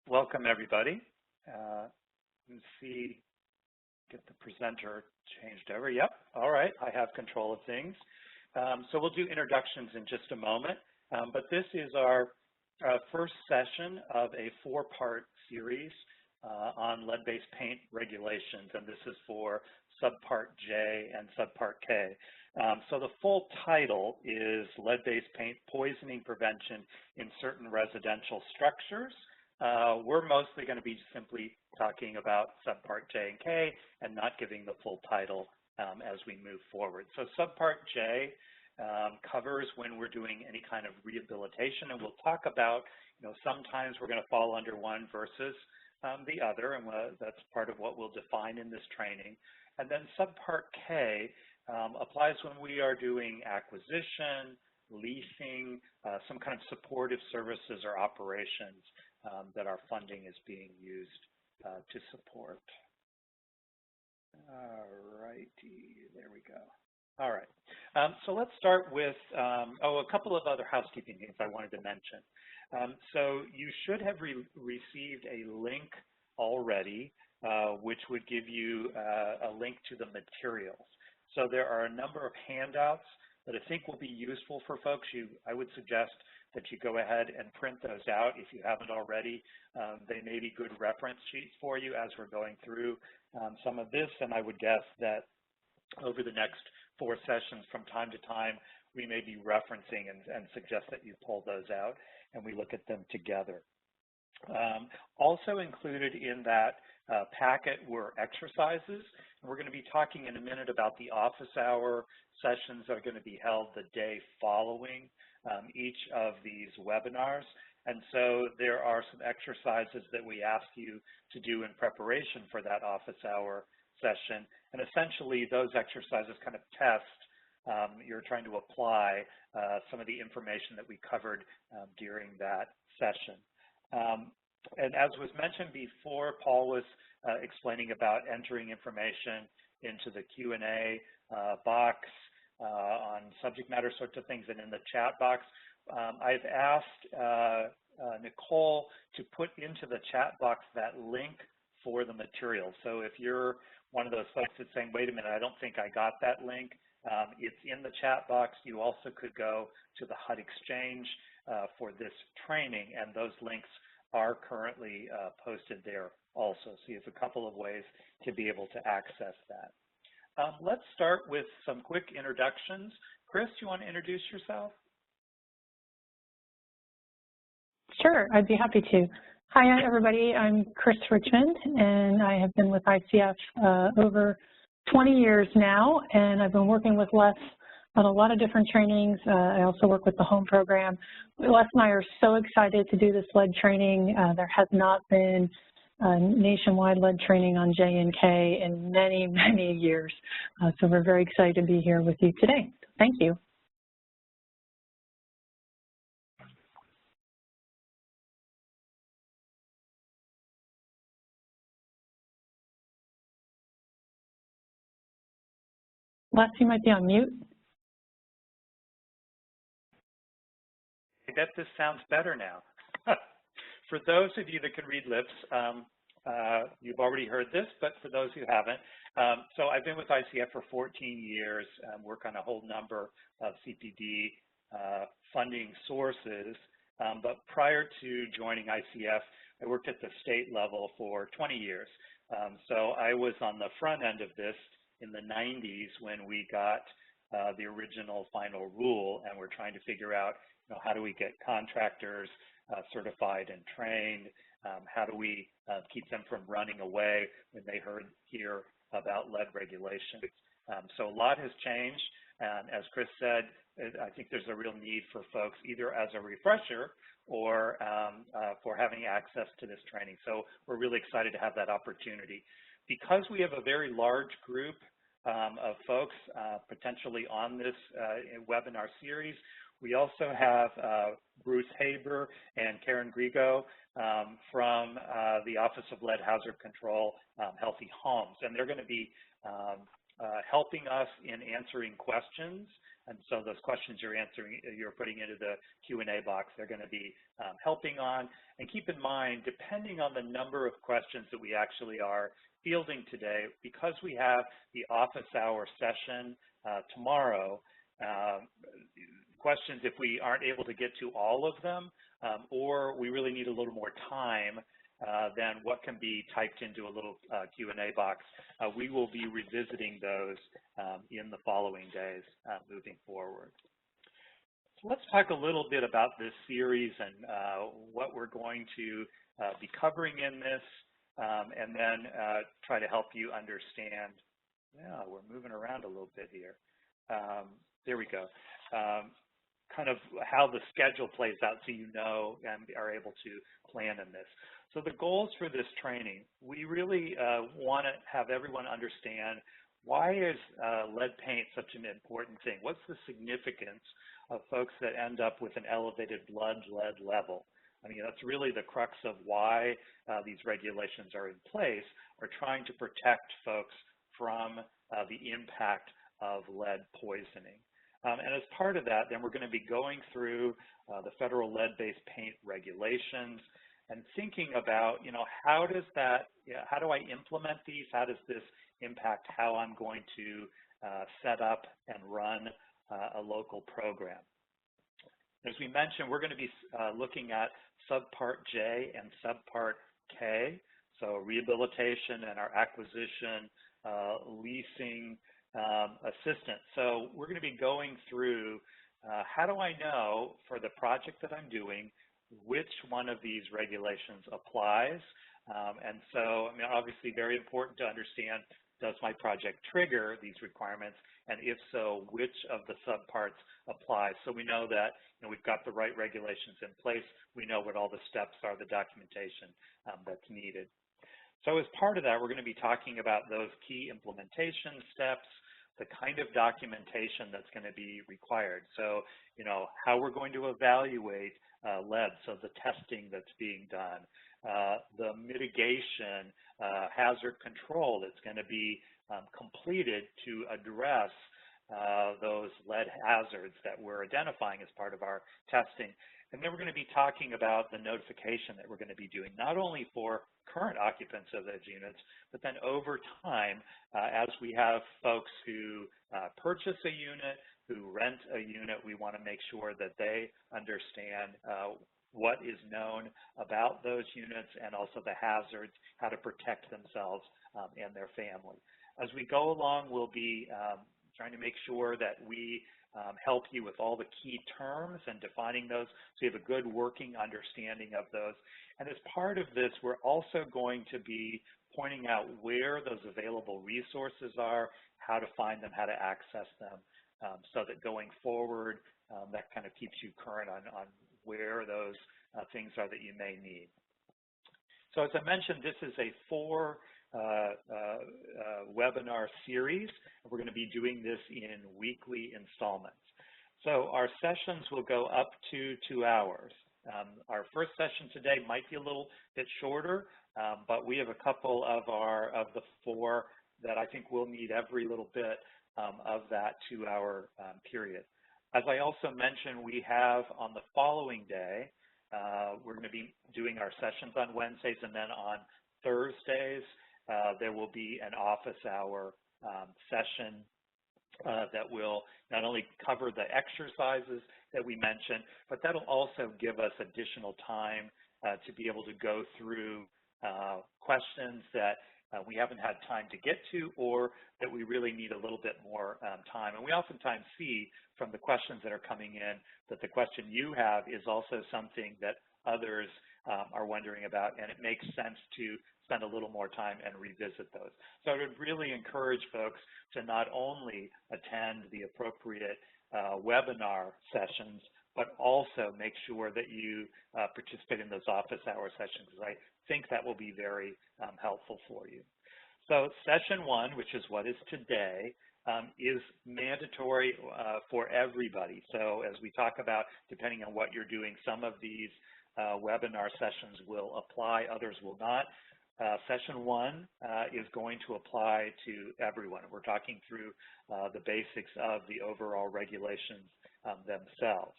Welcome, everybody. Let's see, get the presenter changed over. Yep, all right, I have control of things. So we'll do introductions in just a moment, but this is our first session of a four-part series on lead-based paint regulations, and this is for Subpart J and Subpart K. So the full title is Lead-Based Paint Poisoning Prevention in Certain Residential Structures. We're mostly going to be simply talking about Subpart J and K and not giving the full title as we move forward. So Subpart J covers when we're doing any kind of rehabilitation, and we'll talk about, sometimes we're going to fall under one versus the other, and that's part of what we'll define in this training. And then Subpart K applies when we are doing acquisition, leasing, some kind of supportive services or operations that our funding is being used to support. All righty, there we go. All right, so let's start with, a couple of other housekeeping things I wanted to mention. So you should have received a link already, which would give you a link to the materials. So there are a number of handouts that I think will be useful for folks. I would suggest that you go ahead and print those out if you haven't already. They may be good reference sheets for you as we're going through some of this, and I would guess that over the next 4 sessions from time to time, we may be referencing and suggest that you pull those out and we look at them together. Also included in that packet were exercises. We're going to be talking in a minute about the office hour sessions that are going to be held the day following each of these webinars. And so there are some exercises that we ask you to do in preparation for that office hour session. And essentially those exercises kind of test, you're trying to apply some of the information that we covered during that session. And as was mentioned before, Paul was explaining about entering information into the Q&A box on subject matter sorts of things and in the chat box. I've asked Nicole to put into the chat box that link for the material. So if you're one of those folks that's saying, wait a minute, I don't think I got that link, it's in the chat box. You also could go to the HUD Exchange for this training, and those links are currently posted there also. So you have a couple of ways to be able to access that. Let's start with some quick introductions. Chris, you want to introduce yourself? Sure, I'd be happy to. Hi, everybody. I'm Chris Richmond, and I have been with ICF over 20 years now, and I've been working with Les on a lot of different trainings. I also work with the home program. Les and I are so excited to do this lead training. There has not been nationwide lead training on J and K in many, many years. So we're very excited to be here with you today. Thank you. Les, you might be on mute. I bet this sounds better now. For those of you that can read lips, you've already heard this, but for those who haven't, so I've been with ICF for 14 years, work on a whole number of CPD funding sources, but prior to joining ICF, I worked at the state level for 20 years. So I was on the front end of this in the 90s when we got the original final rule, and we're trying to figure out, how do we get contractors certified and trained? How do we keep them from running away when they hear about lead regulations? So a lot has changed, and as Chris said, I think there's a real need for folks either as a refresher or for having access to this training. So we're really excited to have that opportunity. Because we have a very large group of folks potentially on this webinar series, we also have Bruce Haber and Karen Grigo from the Office of Lead Hazard Control, Healthy Homes, and they're going to be helping us in answering questions And so those questions you're putting into the Q&A box, they're going to be helping on. And keep in mind, depending on the number of questions that we actually are fielding today, because we have the office hour session tomorrow, questions, if we aren't able to get to all of them, or we really need a little more time than what can be typed into a little Q&A box, we will be revisiting those in the following days moving forward. So let's talk a little bit about this series and what we're going to be covering in this, and then try to help you understand. Yeah, we're moving around a little bit here. There we go. Kind of how the schedule plays out so you know and are able to plan in this. So the goals for this training, we really want to have everyone understand, why is lead paint such an important thing? What's the significance of folks that end up with an elevated blood lead level? I mean, that's really the crux of why these regulations are in place, are trying to protect folks from the impact of lead poisoning. And as part of that, then we're going to be going through the federal lead-based paint regulations and thinking about, how do I implement these? How does this impact how I'm going to set up and run a local program? As we mentioned, we're going to be looking at Subpart J and Subpart K, so rehabilitation and our acquisition, leasing, assistance. So we're going to be going through how do I know for the project that I'm doing which one of these regulations applies. And so, obviously very important to understand, does my project trigger these requirements? And if so, which of the subparts apply? So we know that we've got the right regulations in place. We know what all the steps are, the documentation that's needed. So as part of that, we're going to be talking about those key implementation steps, the kind of documentation that's going to be required. So, how we're going to evaluate lead, so the testing that's being done, the mitigation, hazard control that's going to be completed to address those lead hazards that we're identifying as part of our testing. And then we're going to be talking about the notification that we're going to be doing, not only for current occupants of those units, but then over time, as we have folks who purchase a unit, who rent a unit, we want to make sure that they understand what is known about those units and also the hazards, how to protect themselves and their family. As we go along, we'll be trying to make sure that we help you with all the key terms and defining those so you have a good working understanding of those. And as part of this, we're also going to be pointing out where those available resources are, how to find them, how to access them, so that going forward, that kind of keeps you current on where those things are that you may need. So as I mentioned, this is a 4 webinar series. We're going to be doing this in weekly installments. So our sessions will go up to 2 hours. Our first session today might be a little bit shorter, but we have a couple of the 4 that I think will need every little bit of that 2-hour period. As I also mentioned, we have on the following day, we're going to be doing our sessions on Wednesdays, and then on Thursdays, there will be an office hour session that will not only cover the exercises that we mentioned, but that'll also give us additional time to be able to go through questions that we haven't had time to get to, or that we really need a little bit more time. And we oftentimes see from the questions that are coming in that the question you have is also something that others are wondering about, and it makes sense to spend a little more time and revisit those. So I would really encourage folks to not only attend the appropriate webinar sessions, but also make sure that you participate in those office hour sessions, because I think that will be very helpful for you. So session 1, which is what is today, is mandatory for everybody. So as we talk about, depending on what you're doing, some of these webinar sessions will apply, others will not. Session 1 is going to apply to everyone. We're talking through the basics of the overall regulations themselves.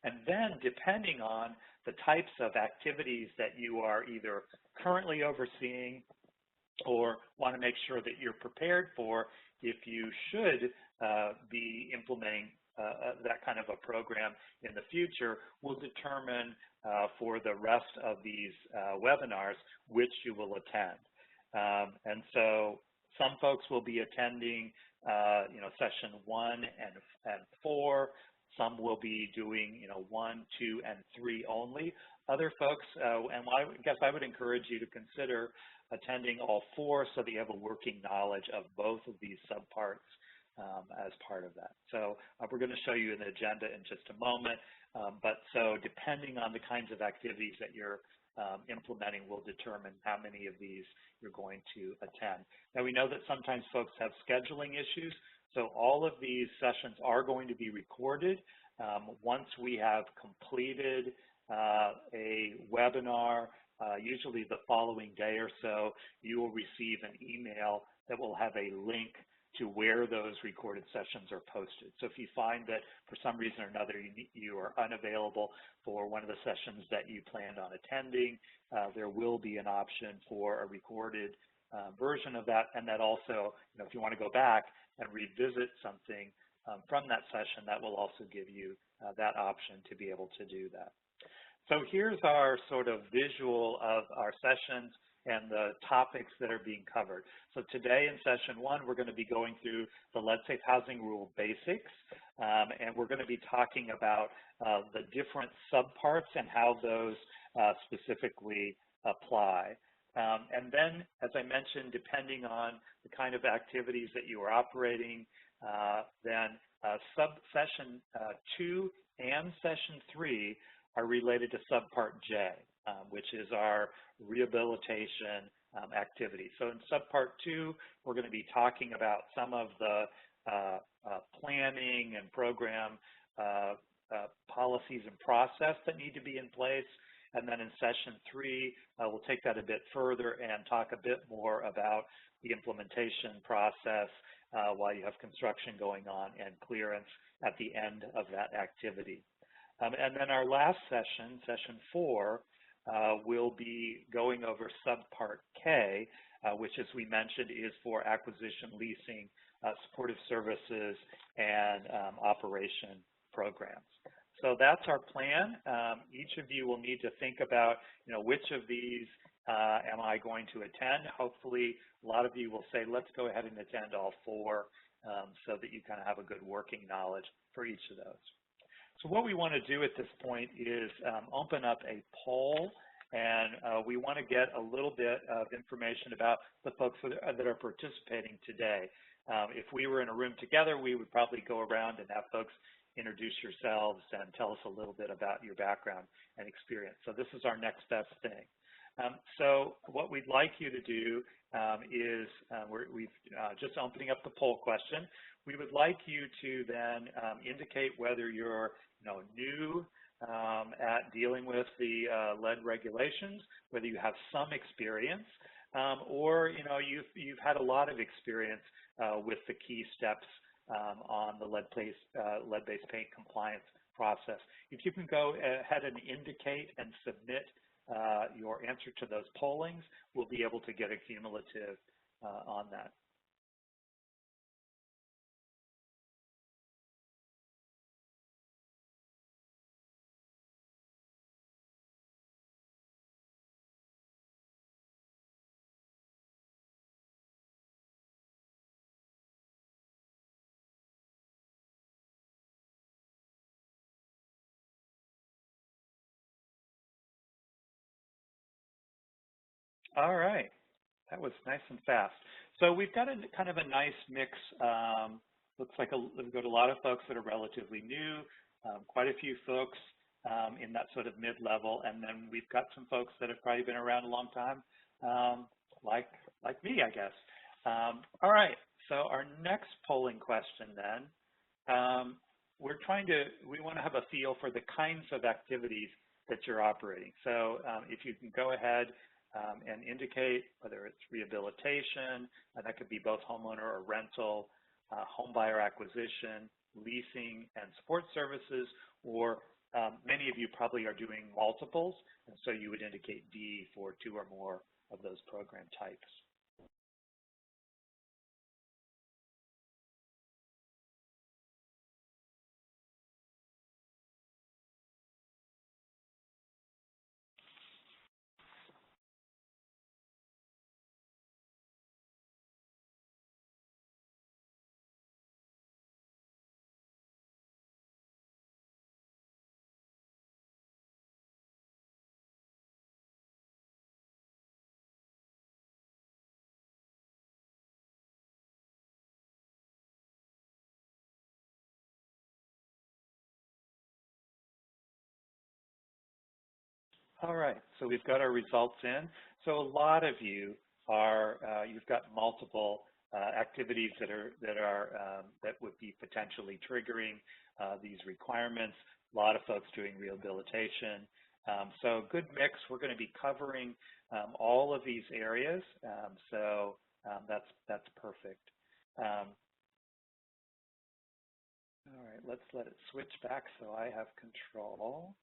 And then, depending on the types of activities that you are either currently overseeing or want to make sure that you're prepared for if you should be implementing that kind of a program in the future, will determine for the rest of these webinars which you will attend. And so some folks will be attending session 1 and 4. Some will be doing 1, 2, and 3 only. Other folks, and I guess I would encourage you to consider attending all 4 so that you have a working knowledge of both of these subparts as part of that. So we're going to show you an agenda in just a moment, but so depending on the kinds of activities that you're implementing will determine how many of these you're going to attend. Now, we know that sometimes folks have scheduling issues, so all of these sessions are going to be recorded. Once we have completed a webinar, usually the following day or so, you will receive an email that will have a link to where those recorded sessions are posted. So if you find that for some reason or another you are unavailable for one of the sessions that you planned on attending, there will be an option for a recorded version of that, and that also, if you want to go back and revisit something from that session, that will also give you that option to be able to do that. So here's our sort of visual of our sessions and the topics that are being covered. So today in session 1, we're going to be going through the Lead-Safe Housing Rule basics, and we're going to be talking about the different subparts and how those specifically apply. And then, as I mentioned, depending on the kind of activities that you are operating, then session 2 and session 3 are related to Subpart J, which is our rehabilitation activity. So in Subpart 2, we're going to be talking about some of the planning and program policies and process that need to be in place. And then in session 3, we'll take that a bit further and talk a bit more about the implementation process while you have construction going on and clearance at the end of that activity. And then our last session, session 4, will be going over Subpart K, which, as we mentioned, is for acquisition, leasing, supportive services, and operation programs. So that's our plan. Each of you will need to think about, which of these am I going to attend? Hopefully, a lot of you will say, let's go ahead and attend all 4 so that you kind of have a good working knowledge for each of those. So what we want to do at this point is open up a poll, and we want to get a little bit of information about the folks that are participating today. If we were in a room together, we would probably go around and have folks introduce yourselves and tell us a little bit about your background and experience. So this is our next best thing. So what we'd like you to do is, we've just opening up the poll question. We would like you to then indicate whether you're new at dealing with the lead regulations, whether you have some experience, or you've had a lot of experience with the key steps on the lead-based paint compliance process. If you can go ahead and indicate and submit your answer to those pollings, we'll be able to get a cumulative on that. All right, that was nice and fast. So we've got a kind of a nice mix. Looks like we've got a lot of folks that are relatively new, quite a few folks in that sort of mid-level, and then we've got some folks that have probably been around a long time, like me, I guess. All right, so our next polling question then, we want to have a feel for the kinds of activities that you're operating. So if you can go ahead and indicate whether it's rehabilitation, and that could be both homeowner or rental, home buyer acquisition, leasing and support services, or many of you probably are doing multiples, and so you would indicate D for 2 or more of those program types. All right, so we've got our results in. So a lot of you are, you've got multiple activities that would be potentially triggering these requirements. A lot of folks doing rehabilitation. So good mix. We're going to be covering all of these areas. That's perfect. All right, let's let it switch back so I have control.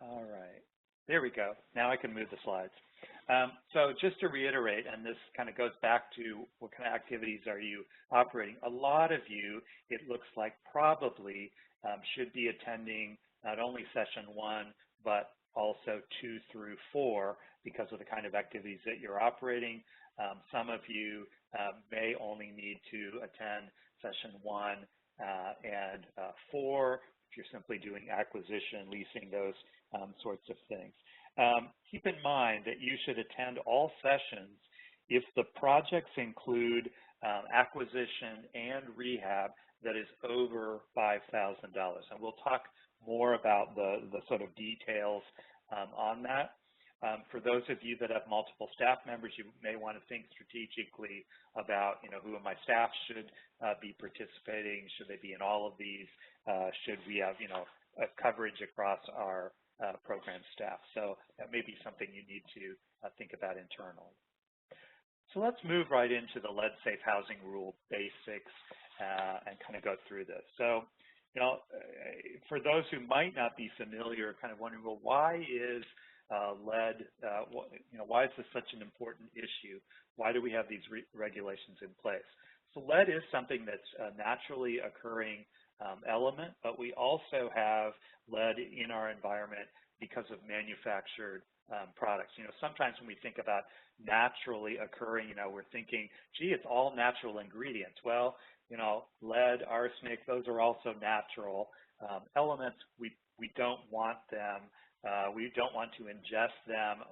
All right, there we go. Now I can move the slides. So just to reiterate, and this kind of goes back to what kind of activities are you operating? A lot of you, it looks like probably should be attending not only session 1, but also 2 through 4 because of the kind of activities that you're operating. Some of you may only need to attend session 1 and 4 if you're simply doing acquisition, leasing, those sorts of things. Keep in mind that you should attend all sessions if the projects include acquisition and rehab that is over $5,000. And we'll talk more about the sort of details on that. For those of you that have multiple staff members, you may want to think strategically about, who of my staff should be participating. Should they be in all of these? Should we have, a coverage across our program staff? So that may be something you need to think about internally. So let's move right into the lead safe housing rule basics and kind of go through this. So, for those who might not be familiar, kind of wondering, well, why is lead, why is this such an important issue? Why do we have these regulations in place? So lead is something that's a naturally occurring element, but we also have lead in our environment because of manufactured products. Sometimes when we think about naturally occurring, we're thinking, gee, it's all natural ingredients. Well, lead, arsenic, those are also natural elements. We don't want them. We don't want to ingest them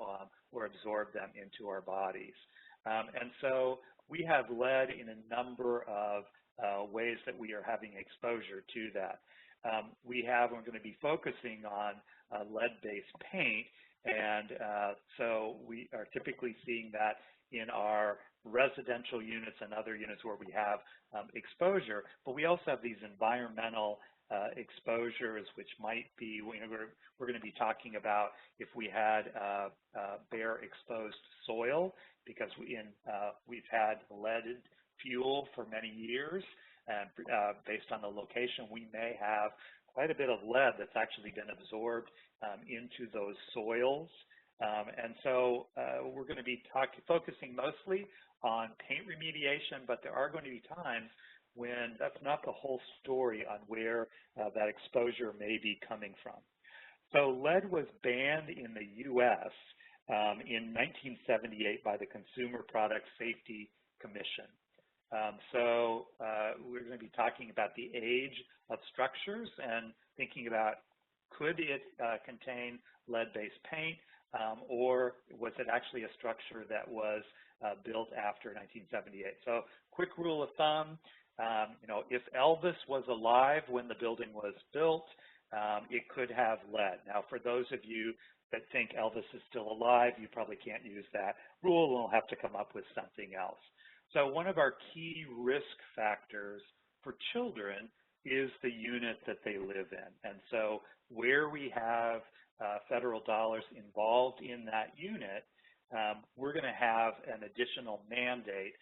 or absorb them into our bodies. And so we have lead in a number of ways that we are having exposure to that. We're going to be focusing on lead-based paint, and so we are typically seeing that in our residential units and other units where we have exposure, but we also have these environmental exposures, which might be, we're going to be talking about if we had bare exposed soil, because we've had leaded fuel for many years, and based on the location, we may have quite a bit of lead that's actually been absorbed into those soils. And so we're going to be focusing mostly on paint remediation, but there are going to be times when that's not the whole story on where that exposure may be coming from. So lead was banned in the U.S. In 1978 by the Consumer Product Safety Commission. So we're going to be talking about the age of structures and thinking about, could it contain lead-based paint, or was it actually a structure that was built after 1978? So quick rule of thumb, if Elvis was alive when the building was built, it could have lead. Now, for those of you that think Elvis is still alive, you probably can't use that rule. We'll have to come up with something else. So one of our key risk factors for children is the unit that they live in. And so where we have federal dollars involved in that unit, we're going to have an additional mandate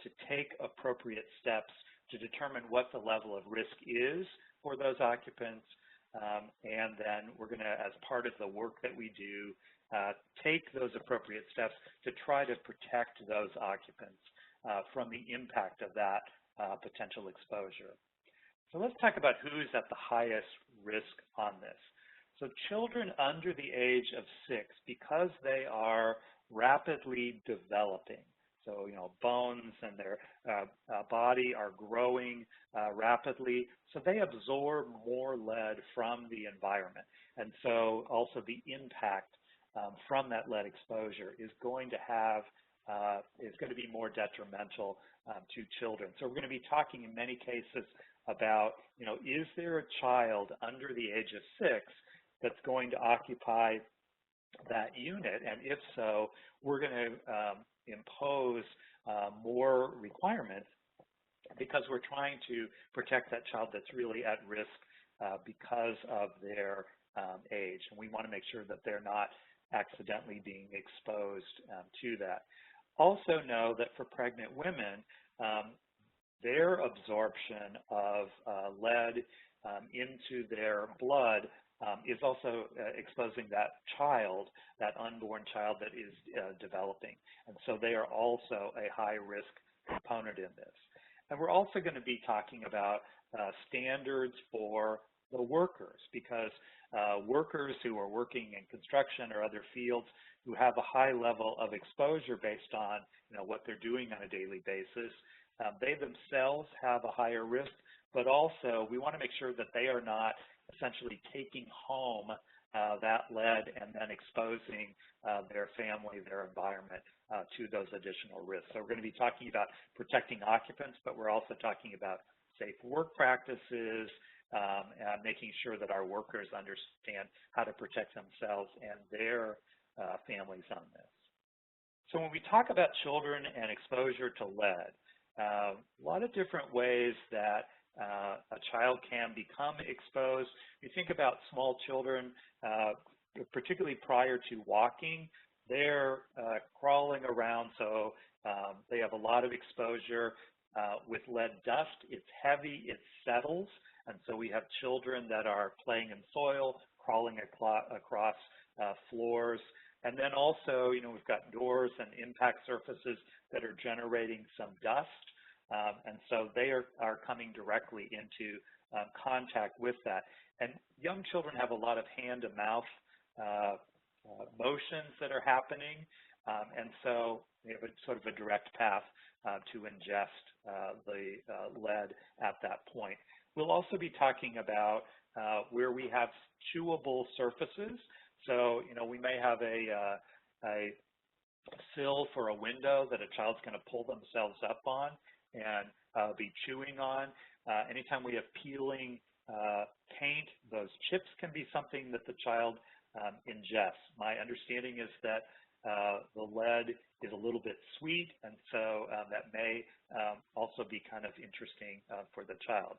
to take appropriate steps to determine what the level of risk is for those occupants. And then we're going to, as part of the work that we do, take those appropriate steps to try to protect those occupants from the impact of that potential exposure. So let's talk about who's at the highest risk on this. So children under the age of 6, because they are rapidly developing, so bones and their body are growing rapidly, so they absorb more lead from the environment. And so also the impact from that lead exposure is going to be more detrimental to children. So we're going to be talking in many cases about, is there a child under the age of 6 that's going to occupy that unit? And if so, we're going to impose more requirements because we're trying to protect that child that's really at risk because of their age. And we want to make sure that they're not accidentally being exposed to that. Also know that for pregnant women, their absorption of lead into their blood is also exposing that child, that unborn child that is developing. And so they are also a high-risk component in this. And we're also going to be talking about standards for the workers, because workers who are working in construction or other fields who have a high level of exposure based on what they're doing on a daily basis, they themselves have a higher risk, but also we want to make sure that they are not essentially taking home that lead and then exposing their family, their environment to those additional risks. So we're going to be talking about protecting occupants, but we're also talking about safe work practices, and making sure that our workers understand how to protect themselves and their families on this. So when we talk about children and exposure to lead, a lot of different ways that a child can become exposed. You think about small children, particularly prior to walking, they're crawling around, so they have a lot of exposure with lead dust. It's heavy, it settles, and so we have children that are playing in soil, crawling across floors. And then also, we've got doors and impact surfaces that are generating some dust. And so they are coming directly into contact with that. And young children have a lot of hand-to-mouth motions that are happening. And so they have a sort of a direct path to ingest the lead at that point. We'll also be talking about where we have chewable surfaces. So, we may have a sill for a window that a child's going to pull themselves up on and be chewing on. Anytime we have peeling paint, those chips can be something that the child ingests. My understanding is that the lead is a little bit sweet, and so that may also be kind of interesting for the child.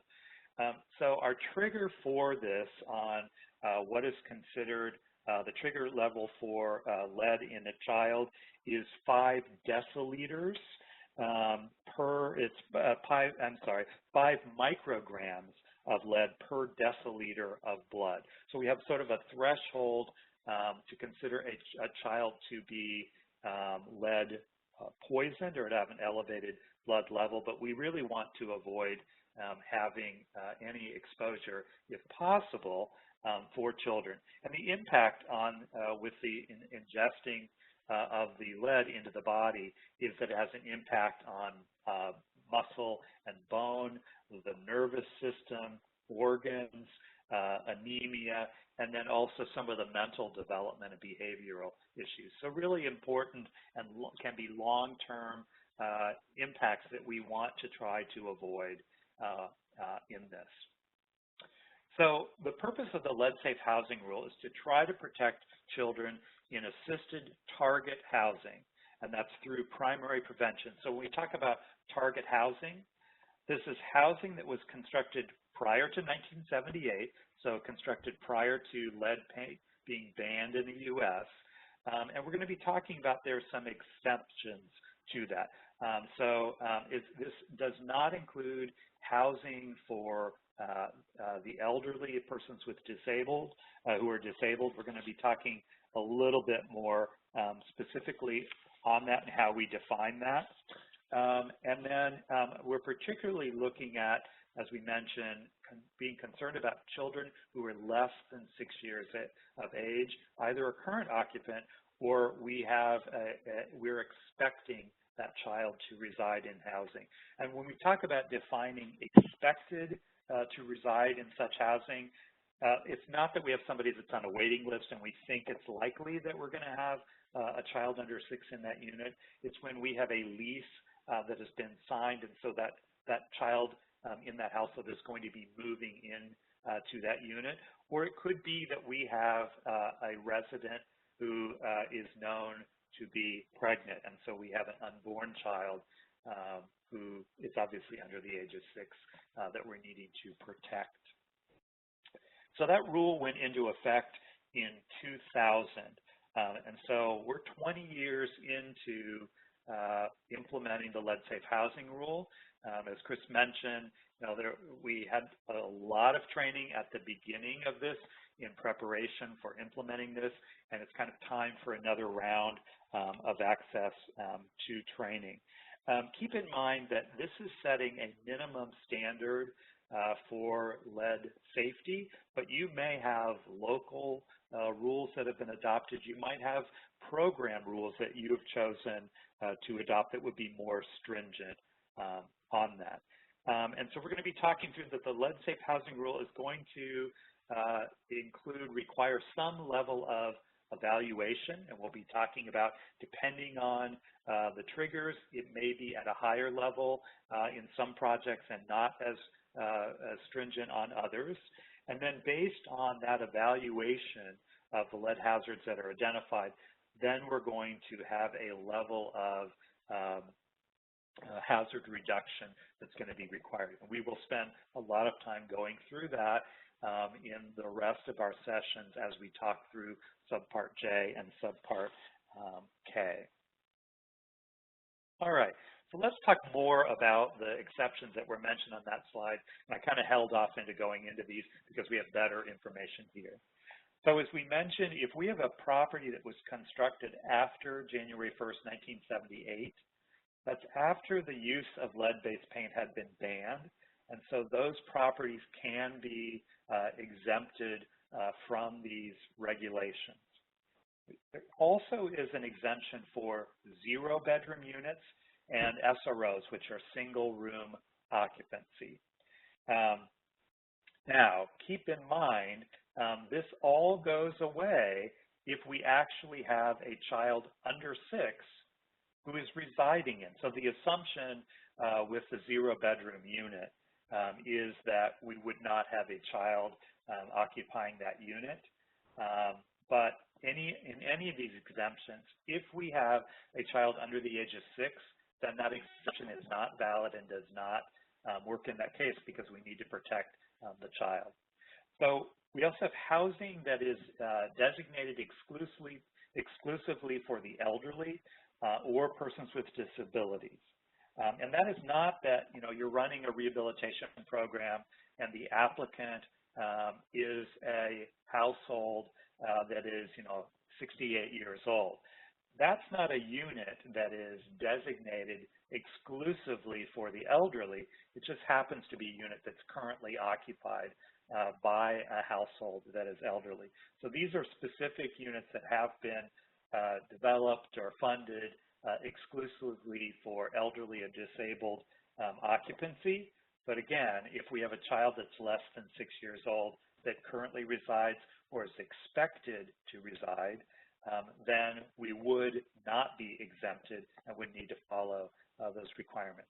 So our trigger for this on what is considered the trigger level for lead in a child is 5 deciliters it's 5 micrograms of lead per deciliter of blood. So we have sort of a threshold to consider a child to be lead poisoned or to have an elevated blood level, but we really want to avoid having any exposure, if possible, for children. And the impact on with the ingesting of the lead into the body is that it has an impact on muscle and bone, the nervous system, organs, anemia, and then also some of the mental development and behavioral issues. So really important and can be long-term impacts that we want to try to avoid in this. So the purpose of the lead-safe housing rule is to try to protect children in assisted target housing, and that's through primary prevention. So when we talk about target housing, this is housing that was constructed prior to 1978, so constructed prior to lead paint being banned in the U.S. And we're going to be talking about there's some exceptions to that. This does not include housing for the elderly, persons with who are disabled. We're going to be talking a little bit more specifically on that and how we define that. And then we're particularly looking at, as we mentioned, being concerned about children who are less than 6 years of age, either a current occupant or we're expecting that child to reside in housing. And when we talk about defining expected to reside in such housing, it's not that we have somebody that's on a waiting list and we think it's likely that we're going to have a child under 6 in that unit. It's when we have a lease that has been signed, and so that child in that household is going to be moving in to that unit. Or it could be that we have a resident who is known to be pregnant, and so we have an unborn child who is obviously under the age of 6 that we're needing to protect. So that rule went into effect in 2000, and so we're 20 years into implementing the lead-safe housing rule. As Chris mentioned, we had a lot of training at the beginning of this in preparation for implementing this, and it's kind of time for another round of access to training. Keep in mind that this is setting a minimum standard for lead safety, but you may have local rules that have been adopted. You might have program rules that you have chosen to adopt that would be more stringent on that. And so we're going to be talking through that the lead-safe housing rule is going to require some level of evaluation, and we'll be talking about, depending on the triggers, it may be at a higher level in some projects and not as stringent on others. And then based on that evaluation of the lead hazards that are identified, then we're going to have a level of hazard reduction that's going to be required. And we will spend a lot of time going through that in the rest of our sessions as we talk through Subpart J and Subpart K. All right, so let's talk more about the exceptions that were mentioned on that slide. And I kind of held off into going into these because we have better information here. So as we mentioned, if we have a property that was constructed after January 1st, 1978, that's after the use of lead-based paint had been banned, and so those properties can be exempted from these regulations. There also is an exemption for 0-bedroom units and SROs, which are single-room occupancy. Now, keep in mind, this all goes away if we actually have a child under 6 who is residing in. So the assumption with the 0-bedroom unit is that we would not have a child occupying that unit. But in any of these exemptions, if we have a child under the age of 6, then that exemption is not valid and does not work in that case because we need to protect the child. So we also have housing that is designated exclusively for the elderly or persons with disabilities. And that is not that, you're running a rehabilitation program and the applicant is a household that is, 68 years old. That's not a unit that is designated exclusively for the elderly. It just happens to be a unit that's currently occupied by a household that is elderly. So these are specific units that have been developed or funded exclusively for elderly and disabled occupancy. But again, if we have a child that's less than 6 years old that currently resides or is expected to reside, then we would not be exempted and would need to follow those requirements.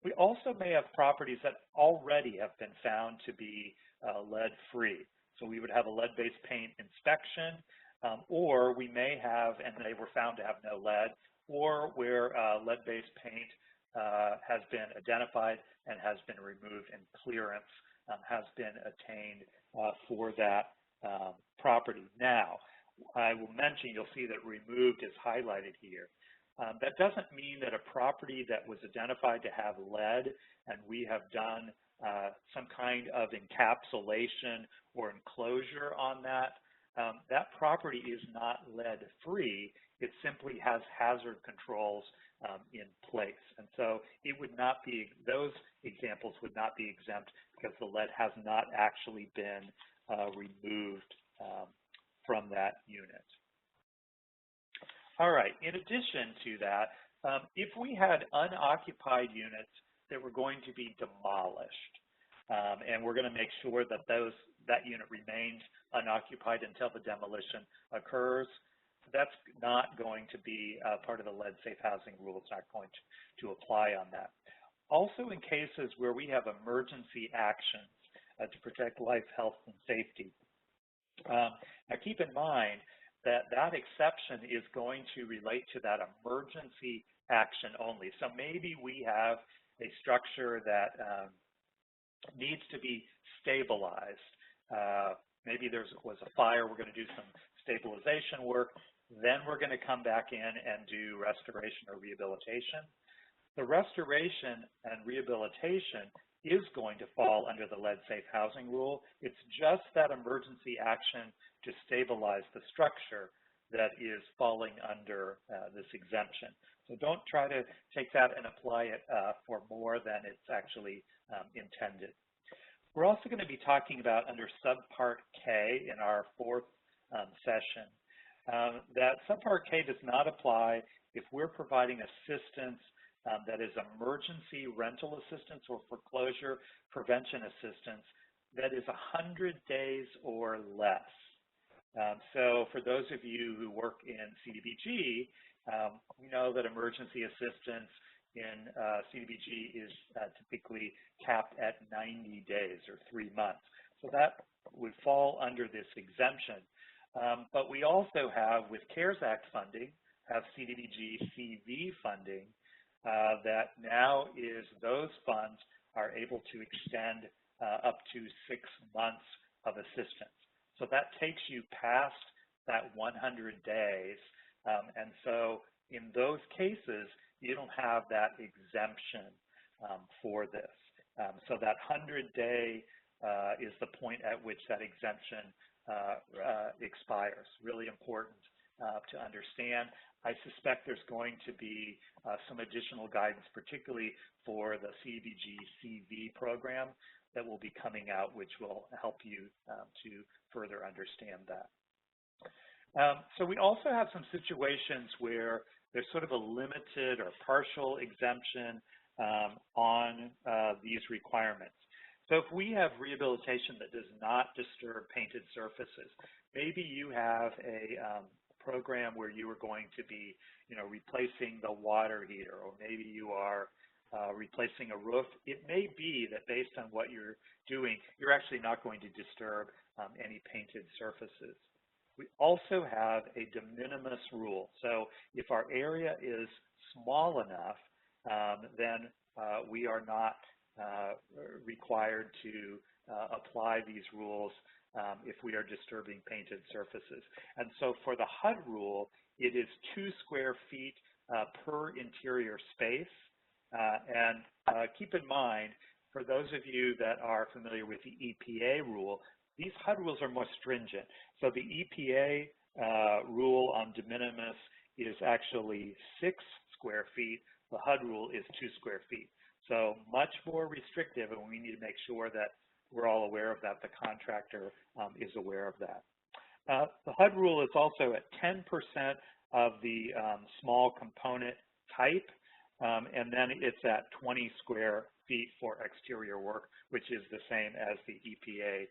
We also may have properties that already have been found to be lead-free. So we would have a lead-based paint inspection, or we may have, and they were found to have no lead, or where lead-based paint has been identified and has been removed in clearance has been attained for that property. Now, I will mention, you'll see that removed is highlighted here. That doesn't mean that a property that was identified to have lead and we have done some kind of encapsulation or enclosure on that, that property is not lead-free. It simply has hazard controls in place. And so it would not be, those examples would not be exempt because the lead has not actually been removed from that unit. All right, in addition to that, if we had unoccupied units that were going to be demolished, and we're going to make sure that that unit remains unoccupied until the demolition occurs, that's not going to be part of the lead safe housing rule. It's not going to apply on that. Also in cases where we have emergency actions to protect life, health, and safety. Now keep in mind that that exception is going to relate to that emergency action only. So maybe we have a structure that needs to be stabilized. Maybe there was a fire, we're going to do some stabilization work, then we're going to come back in and do restoration or rehabilitation. The restoration and rehabilitation is going to fall under the lead safe housing rule. It's just that emergency action to stabilize the structure that is falling under this exemption. So don't try to take that and apply it for more than it's actually intended. We're also going to be talking about under Subpart K in our fourth session. That Subpart K does not apply if we're providing assistance that is emergency rental assistance or foreclosure prevention assistance that is 100 days or less. So for those of you who work in CDBG, we know that emergency assistance in CDBG is typically capped at 90 days or 3 months. So that would fall under this exemption. But we also have, with CARES Act funding, have CDBG CV funding that now is those funds are able to extend up to 6 months of assistance. So that takes you past that 100 days. And so in those cases, you don't have that exemption for this. So that 100-day is the point at which that exemption expires. Really important to understand. I suspect there's going to be some additional guidance, particularly for the CDBG CV program that will be coming out, which will help you to further understand that. So we also have some situations where there's sort of a limited or partial exemption on these requirements. So if we have rehabilitation that does not disturb painted surfaces, maybe you have a program where you are going to be, replacing the water heater, or maybe you are replacing a roof. It may be that based on what you're doing, you're actually not going to disturb any painted surfaces. We also have a de minimis rule. So if our area is small enough, then we are not required to apply these rules if we are disturbing painted surfaces. And so for the HUD rule, it is 2 square feet per interior space. And keep in mind, for those of you that are familiar with the EPA rule, these HUD rules are more stringent. So the EPA rule on de minimis is actually 6 square feet. The HUD rule is 2 square feet. So much more restrictive, and we need to make sure that we're all aware of that. The contractor is aware of that. The HUD rule is also at 10% of the small component type, and then it's at 20 square feet for exterior work, which is the same as the EPA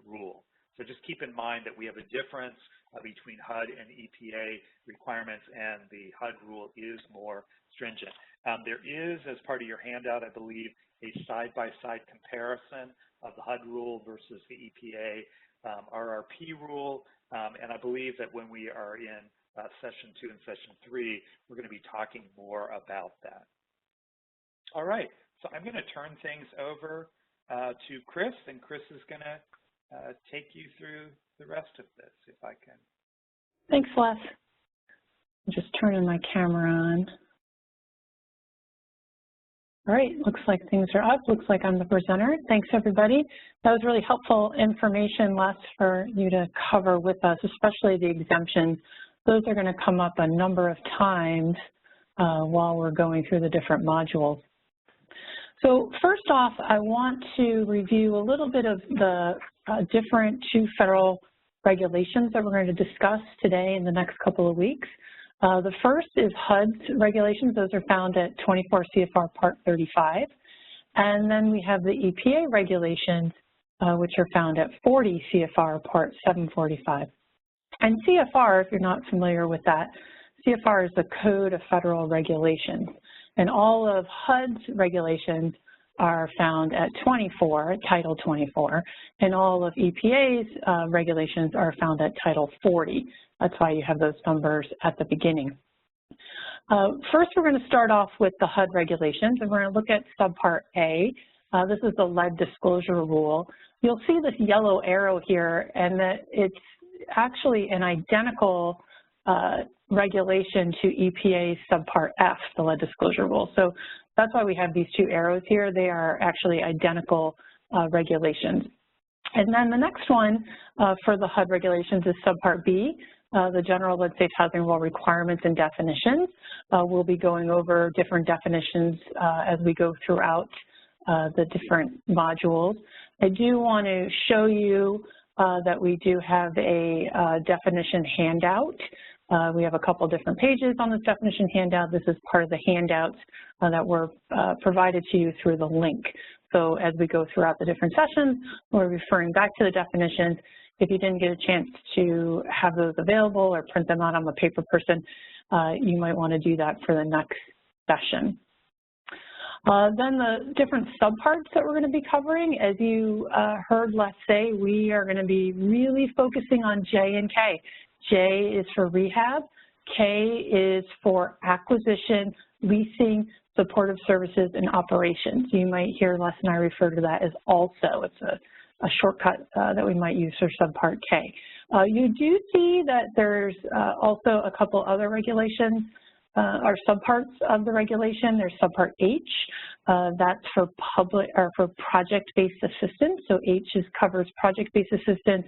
rule. So just keep in mind that we have a difference between HUD and EPA requirements, and the HUD rule is more stringent. There is, as part of your handout, I believe, a side-by-side comparison of the HUD rule versus the EPA RRP rule, and I believe that when we are in session 2 and session 3, we're going to be talking more about that. All right, so I'm going to turn things over to Chris, and Chris is going to take you through the rest of this, if I can. Thanks, Les. I'm just turning my camera on. All right, looks like things are up. Looks like I'm the presenter. Thanks, everybody. That was really helpful information, Les, for you to cover with us, especially the exemptions. Those are going to come up a number of times while we're going through the different modules. So first off, I want to review a little bit of the different 2 federal regulations that we're going to discuss today in the next couple of weeks. The first is HUD's regulations. Those are found at 24 CFR Part 35. And then we have the EPA regulations, which are found at 40 CFR Part 745. And CFR, if you're not familiar with that, CFR is the Code of Federal Regulations. And all of HUD's regulations are found at 24, Title 24, and all of EPA's regulations are found at Title 40. That's why you have those numbers at the beginning. First, we're going to start off with the HUD regulations, and we're going to look at Subpart A. This is the lead disclosure rule. You'll see this yellow arrow here, and that it's actually an identical regulation to EPA's Subpart F, the lead disclosure rule. So that's why we have these 2 arrows here. They are actually identical regulations. And then the next one for the HUD regulations is Subpart B, the General Lead Safe Housing Rule requirements and definitions. We'll be going over different definitions as we go throughout the different modules. I do want to show you that we do have a definition handout. We have a couple different pages on this definition handout. This is part of the handouts that were provided to you through the link. So as we go throughout the different sessions, we're referring back to the definitions. If you didn't get a chance to have those available or print them out, I'm a paper person, you might want to do that for the next session. Then the different subparts that we're going to be covering, as you heard Les say, we are going to be really focusing on J and K. J is for rehab, K is for acquisition, leasing, supportive services, and operations. You might hear Les and I refer to that as ALSSO. It's a shortcut that we might use for Subpart K. You do see that there's also a couple other regulations or subparts of the regulation. There's Subpart H, that's for for project-based assistance. So H covers project-based assistance,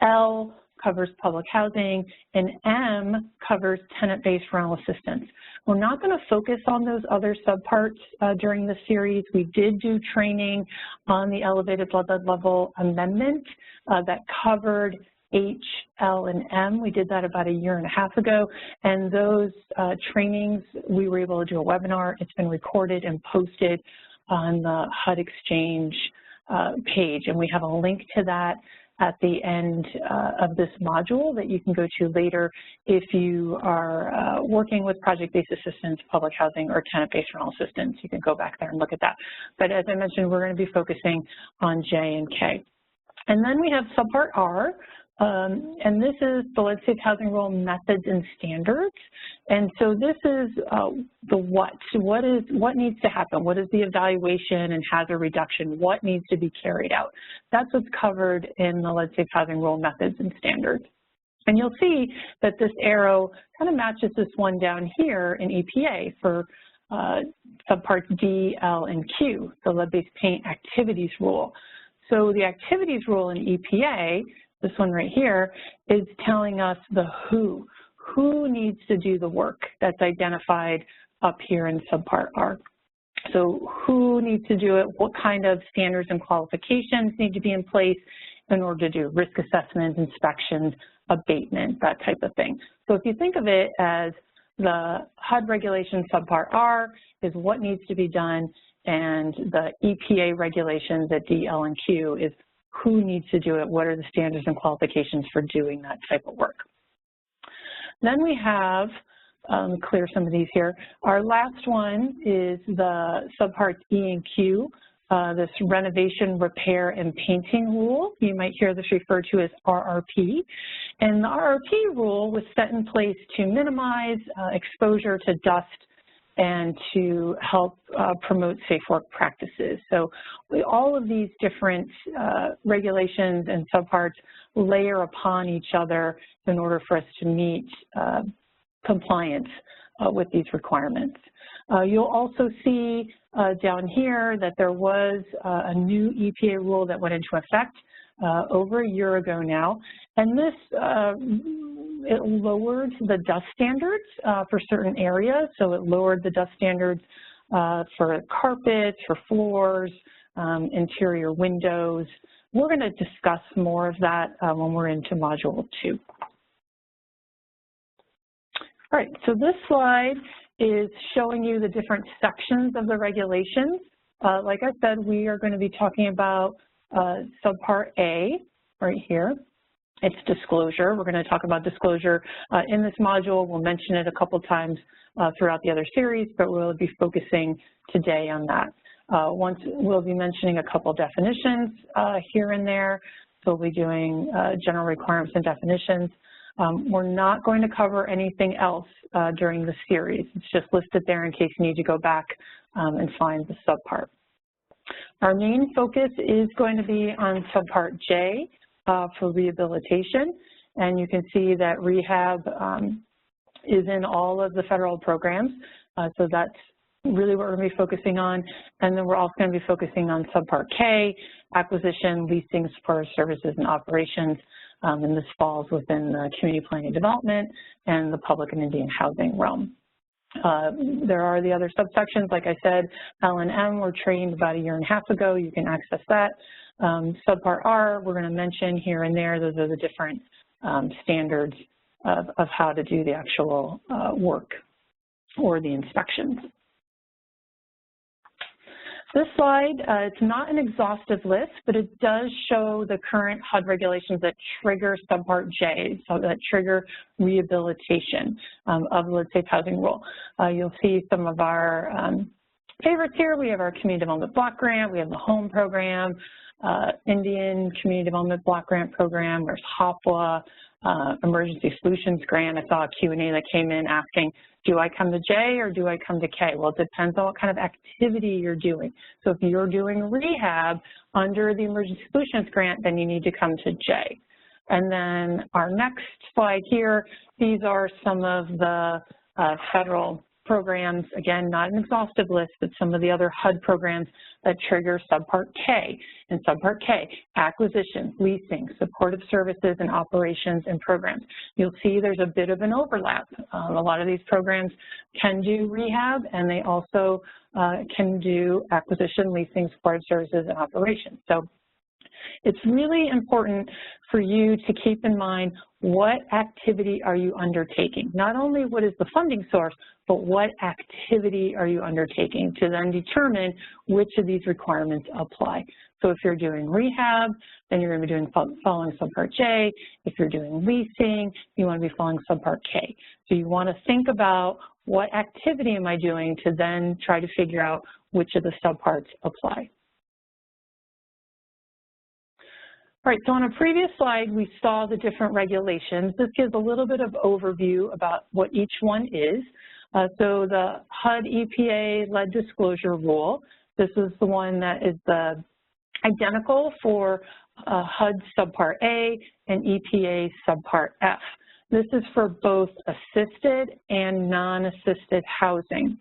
L covers public housing, and M covers tenant-based rental assistance. We're not going to focus on those other subparts during this series. We did do training on the elevated blood lead level amendment that covered H, L, and M. We did that about 1.5 years ago, and those trainings, we were able to do a webinar. It's been recorded and posted on the HUD Exchange page, and we have a link to that at the end of this module that you can go to later if you are working with project-based assistance, public housing, or tenant-based rental assistance. You can go back there and look at that. But as I mentioned, we're going to be focusing on J and K. And then we have Subpart R, and this is the Lead Safe Housing Rule methods and standards. And so this is the what. What needs to happen? What is the evaluation and hazard reduction? What needs to be carried out? That's what's covered in the Lead Safe Housing Rule methods and standards. And you'll see that this arrow kind of matches this one down here in EPA for Subparts D, L, and Q, the lead-based paint activities rule. So the activities rule in EPA, this one right here, is telling us the who. Who needs to do the work that's identified up here in Subpart R. So who needs to do it? What kind of standards and qualifications need to be in place in order to do risk assessments, inspections, abatement, that type of thing. So if you think of it as the HUD regulation Subpart R is what needs to be done, and the EPA regulations at D, L, and Q is who needs to do it, what are the standards and qualifications for doing that type of work. Then we have, clear some of these here, our last one is the Subparts E and Q, this renovation, repair, and painting rule. You might hear this referred to as RRP. And the RRP rule was set in place to minimize exposure to dust and to help promote safe work practices. So all of these different regulations and subparts layer upon each other in order for us to meet compliance with these requirements. You'll also see down here that there was a new EPA rule that went into effect over a year ago now, and this it lowered the dust standards for certain areas. So it lowered the dust standards for carpets, for floors, interior windows. We're going to discuss more of that when we're into Module 2. All right, so this slide is showing you the different sections of the regulations. Like I said, we are going to be talking about Subpart A right here. It's disclosure. We're going to talk about disclosure in this module. We'll mention it a couple times throughout the other series, but we'll be focusing today on that. We'll be mentioning a couple definitions here and there. So we'll be doing general requirements and definitions. We're not going to cover anything else during the series. It's just listed there in case you need to go back and find the subpart. Our main focus is going to be on Subpart J for rehabilitation, and you can see that rehab is in all of the federal programs, so that's really what we're going to be focusing on. And then we're also going to be focusing on Subpart K, acquisition, leasing, support services, and operations, and this falls within the community planning development and the public and Indian housing realm. There are the other subsections, like I said, L and M were trained about a year and a half ago. You can access that. Subpart R, we're going to mention here and there. Those are the different standards of how to do the actual work or the inspections. This slide, it's not an exhaustive list, but it does show the current HUD regulations that trigger Subpart J, so that trigger rehabilitation of the Lead Safe Housing Rule. You'll see some of our favorites here. We have our Community Development Block Grant, we have the Home Program, Indian Community Development Block Grant Program, there's HOPWA, Emergency Solutions Grant. I saw a Q&A that came in asking, do I come to J or do I come to K? Well, it depends on what kind of activity you're doing. So if you're doing rehab under the Emergency Solutions Grant, then you need to come to J. And then our next slide here, these are some of the federal programs, again, not an exhaustive list, but some of the other HUD programs that trigger Subpart K. And Subpart K, acquisition, leasing, supportive services, and operations and programs. You'll see there's a bit of an overlap. A lot of these programs can do rehab, and they also can do acquisition, leasing, supportive services, and operations. So it's really important for you to keep in mind what activity are you undertaking. Not only what is the funding source, but what activity are you undertaking to then determine which of these requirements apply. So if you're doing rehab, then you're going to be doing following Subpart J. If you're doing leasing, you want to be following Subpart K. So you want to think about what activity am I doing to then try to figure out which of the subparts apply. All right, so on a previous slide, we saw the different regulations. This gives a little bit of overview about what each one is. So the HUD EPA lead disclosure rule, this is the one that is the identical for HUD Subpart A and EPA Subpart F. This is for both assisted and non-assisted housing.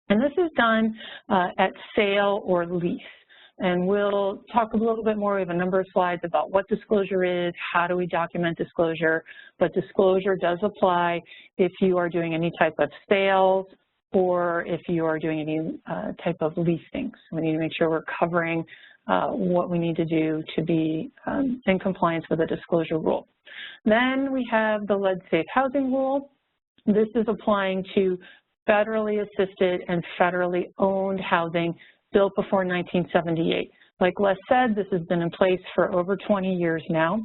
And this is done at sale or lease. And we'll talk a little bit more. We have a number of slides about what disclosure is, how do we document disclosure, but disclosure does apply if you are doing any type of sales or if you are doing any type of leasing. So we need to make sure we're covering what we need to do to be in compliance with the disclosure rule. Then we have the Lead Safe Housing Rule. This is applying to federally assisted and federally owned housing built before 1978. Like Les said, this has been in place for over 20 years now.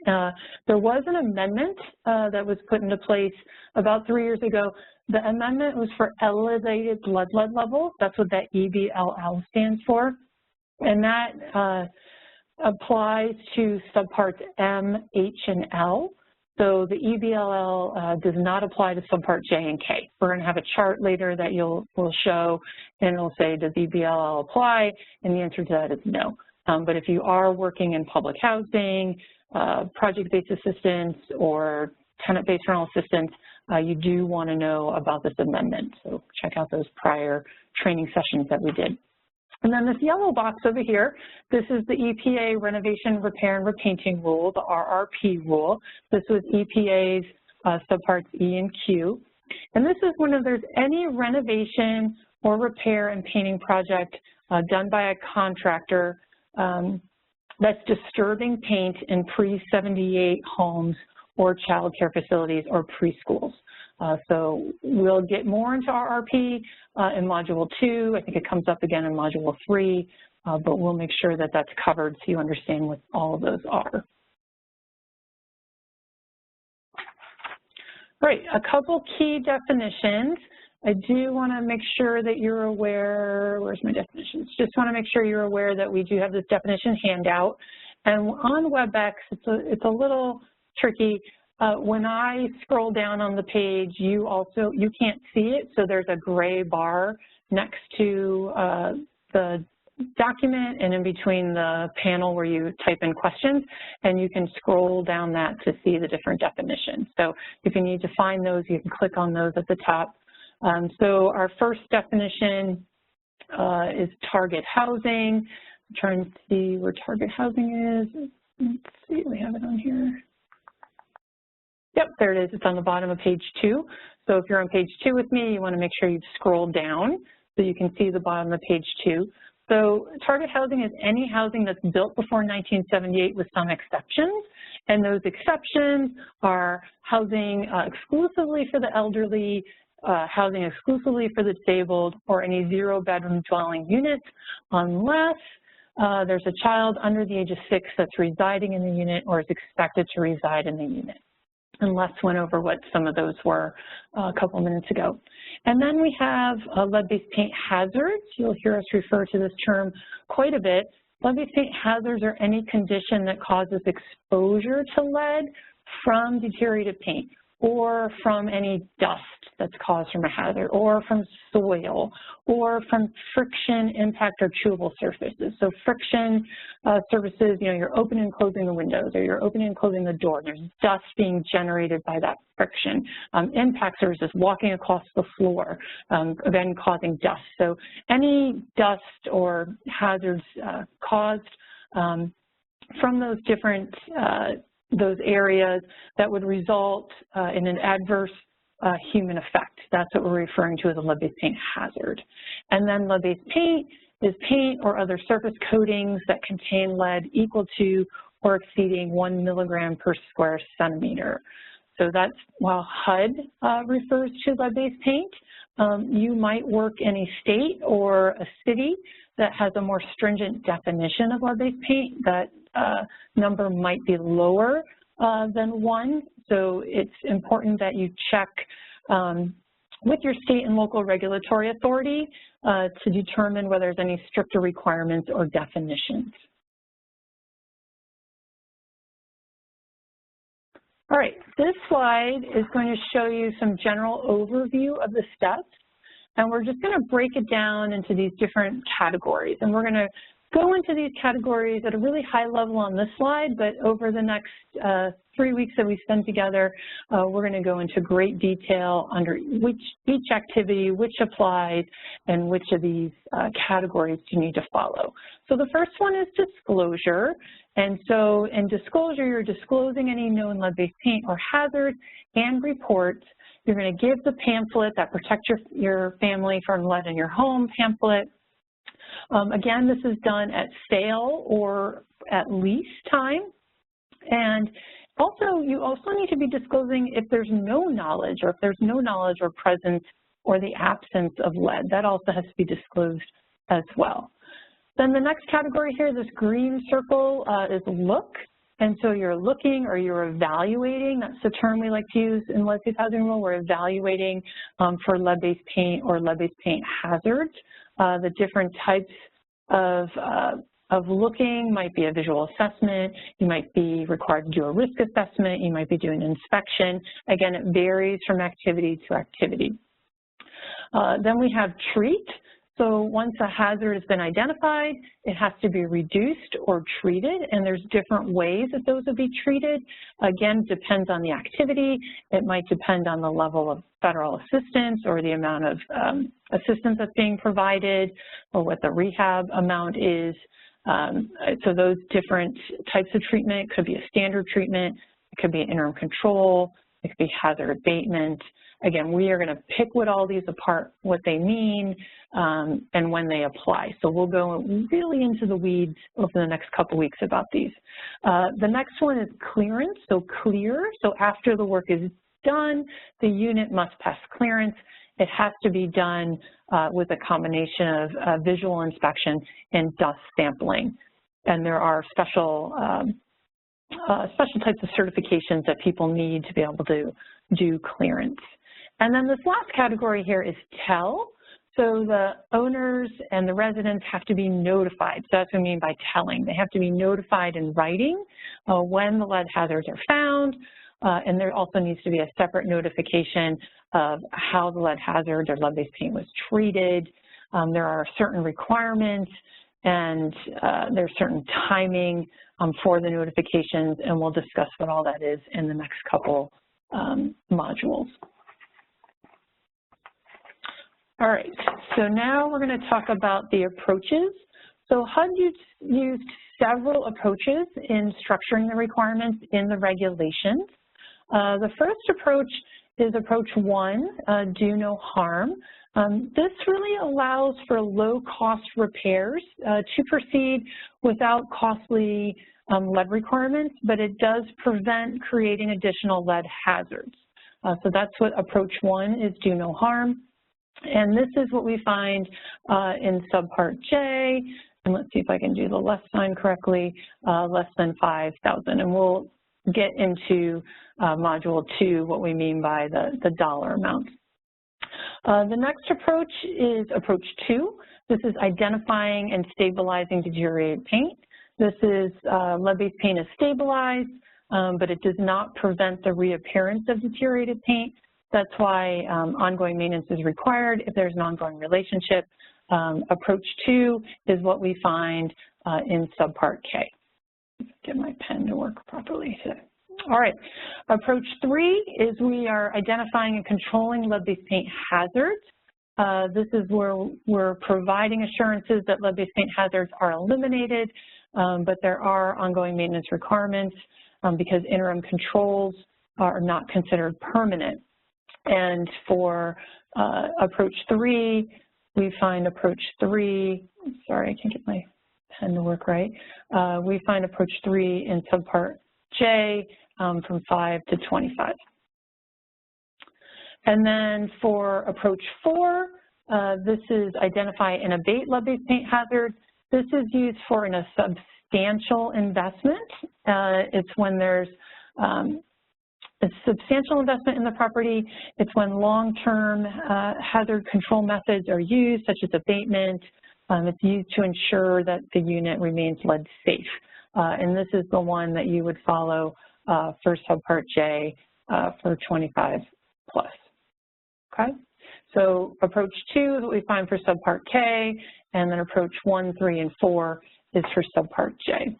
There was an amendment that was put into place about 3 years ago. The amendment was for elevated lead levels. That's what that EBLL stands for. And that applies to subparts M, H, and L. So the EBLL does not apply to Subpart J and K. We're going to have a chart later that will show, and it'll say, does EBLL apply? And the answer to that is no. But if you are working in public housing, project-based assistance, or tenant-based rental assistance, you do want to know about this amendment. So check out those prior training sessions that we did. And then this yellow box over here, this is the EPA Renovation, Repair, and Repainting Rule, the RRP rule. This was EPA's Subparts E and Q. And this is when there's any renovation or repair and painting project done by a contractor that's disturbing paint in pre-78 homes or child care facilities or preschools. So we'll get more into RRP in Module 2. I think it comes up again in Module 3, but we'll make sure that that's covered so you understand what all of those are. All right, a couple key definitions. I do want to make sure that you're aware, where's my definitions? Just want to make sure you're aware that we do have this definition handout. And on WebEx, it's a little tricky. When I scroll down on the page, you can't see it, so there's a gray bar next to the document and in between the panel where you type in questions, and you can scroll down that to see the different definitions. So if you need to find those, you can click on those at the top. So our first definition is target housing. I'm trying to see where target housing is. Let's see, we have it on here. Yep, there it is. It's on the bottom of page 2. So if you're on page 2 with me, you want to make sure you've scrolled down so you can see the bottom of page 2. So target housing is any housing that's built before 1978 with some exceptions. And those exceptions are housing exclusively for the elderly, housing exclusively for the disabled, or any zero-bedroom dwelling units, unless there's a child under the age of 6 that's residing in the unit or is expected to reside in the unit. And Les went over what some of those were a couple minutes ago. And then we have lead-based paint hazards. You'll hear us refer to this term quite a bit. Lead-based paint hazards are any condition that causes exposure to lead from deteriorated paint, or from any dust that's caused from a hazard, or from soil, or from friction, impact, or chewable surfaces. So friction surfaces, you're opening and closing the windows, or you're opening and closing the door, and there's dust being generated by that friction. Impacts are just walking across the floor, again causing dust. So any dust or hazards caused from those different those areas that would result in an adverse human effect. That's what we're referring to as a lead-based paint hazard. And then lead-based paint is paint or other surface coatings that contain lead equal to or exceeding 1 milligram per square centimeter. So that's, while HUD refers to lead-based paint, you might work in a state or a city that has a more stringent definition of lead-based paint. That number might be lower than 1. So it's important that you check with your state and local regulatory authority to determine whether there's any stricter requirements or definitions. All right, this slide is going to show you some general overview of the steps, and we're just going to break it down into these different categories. And we're going to go into these categories at a really high level on this slide, but over the next 3 weeks that we spend together, we're going to go into great detail under each activity, which applies, and which of these categories you need to follow. So the first one is disclosure. And so in disclosure, you're disclosing any known lead-based paint or hazard and reports. You're going to give the pamphlet that protects your family from lead in your home pamphlet. Again, this is done at sale or at lease time. And also, you also need to be disclosing if there's no knowledge, or if there's no knowledge or presence or the absence of lead. That also has to be disclosed as well. Then the next category here, this green circle, is look. And so you're looking or you're evaluating. That's the term we like to use in lead-based housing rule. We're evaluating for lead-based paint or lead-based paint hazards, the different types of of looking might be a visual assessment. You might be required to do a risk assessment. You might be doing an inspection. Again, it varies from activity to activity. Then we have treat. So once a hazard has been identified, it has to be reduced or treated, and there's different ways that those would be treated. Again, depends on the activity. It might depend on the level of federal assistance or the amount of assistance that's being provided or what the rehab amount is. So those different types of treatment could be a standard treatment, it could be an interim control, it could be hazard abatement. Again, we are going to pick what all these apart, what they mean, and when they apply. So we'll go really into the weeds over the next couple weeks about these. The next one is clearance, so clear. So after the work is done, the unit must pass clearance. It has to be done with a combination of visual inspection and dust sampling. And there are special types of certifications that people need to be able to do clearance. And then this last category here is tell. So the owners and the residents have to be notified. So that's what I mean by telling. They have to be notified in writing when the lead hazards are found, and there also needs to be a separate notification of how the lead hazard or lead-based paint was treated. There are certain requirements, and there's certain timing for the notifications, and we'll discuss what all that is in the next couple modules. All right, so now we're going to talk about the approaches. So HUD used several approaches in structuring the requirements in the regulations. The first approach is approach 1, do no harm. This really allows for low-cost repairs to proceed without costly lead requirements, but it does prevent creating additional lead hazards. So that's what approach 1 is, do no harm. And this is what we find in Subpart J, and let's see if I can do the less sign correctly, less than 5,000. And we'll get into module 2 what we mean by the dollar amount. The next approach is approach 2. This is identifying and stabilizing deteriorated paint. This is lead-based paint is stabilized, but it does not prevent the reappearance of deteriorated paint. That's why ongoing maintenance is required if there's an ongoing relationship. Approach 2 is what we find in Subpart K. Get my pen to work properly today. All right, approach 3 is we are identifying and controlling lead-based paint hazards. This is where we're providing assurances that lead-based paint hazards are eliminated, but there are ongoing maintenance requirements because interim controls are not considered permanent. And for approach 3, we find approach 3, sorry, I can't get my pen to work right. We find approach 3 in Subpart J from 5 to 25. And then for approach 4, this is identify and abate lead-based paint hazards. This is used for a substantial investment. It's when there's a substantial investment in the property. It's when long-term hazard control methods are used, such as abatement. It's used to ensure that the unit remains lead safe. And this is the one that you would follow for Subpart J for 25 plus. Okay? So approach 2 is what we find for Subpart K, and then approach 1, 3, and 4 is for Subpart J.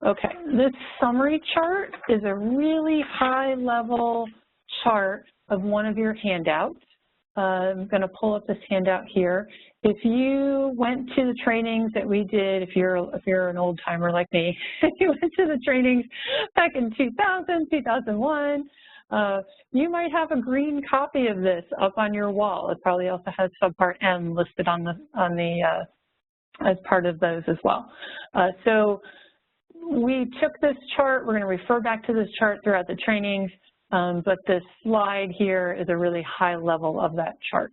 Okay, this summary chart is a really high-level chart of one of your handouts. I'm going to pull up this handout here. If you went to the trainings that we did, if you're an old timer like me, you went to the trainings back in 2000, 2001, you might have a green copy of this up on your wall. It probably also has Subpart M listed on the as part of those as well. So we took this chart. We're going to refer back to this chart throughout the trainings, but this slide here is a really high level of that chart.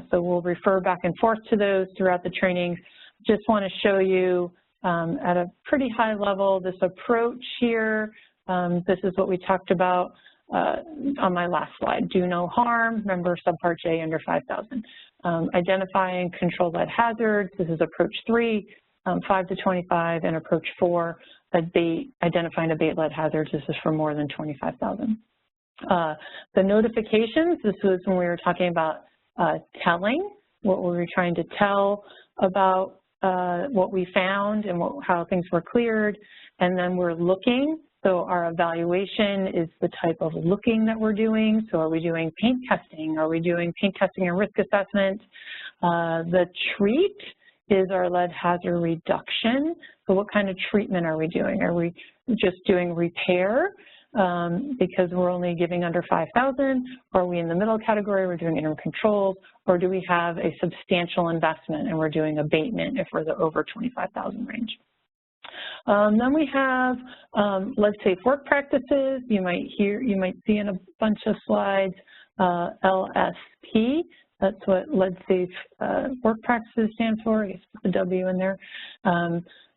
So we'll refer back and forth to those throughout the trainings. Just want to show you at a pretty high level this approach here. This is what we talked about on my last slide. Do no harm, remember Subpart J under 5,000. Identify and control lead hazards, this is approach 3, 5 to 25, and approach 4, identify and abate lead hazards, this is for more than 25,000. The notifications, this was when we were talking about telling, what were we trying to tell about what we found and how things were cleared, and then we're looking. So our evaluation is the type of looking that we're doing. So are we doing paint testing? Are we doing paint testing and risk assessment? The treat is our lead hazard reduction. So what kind of treatment are we doing? Are we just doing repair because we're only giving under 5,000? Or are we in the middle category, we're doing interim controls? Or do we have a substantial investment and we're doing abatement if we're the over 25,000 range? Then we have lead safe work practices. You might see in a bunch of slides LSP. That's what lead safe work practices stands for. I guess put the W in there.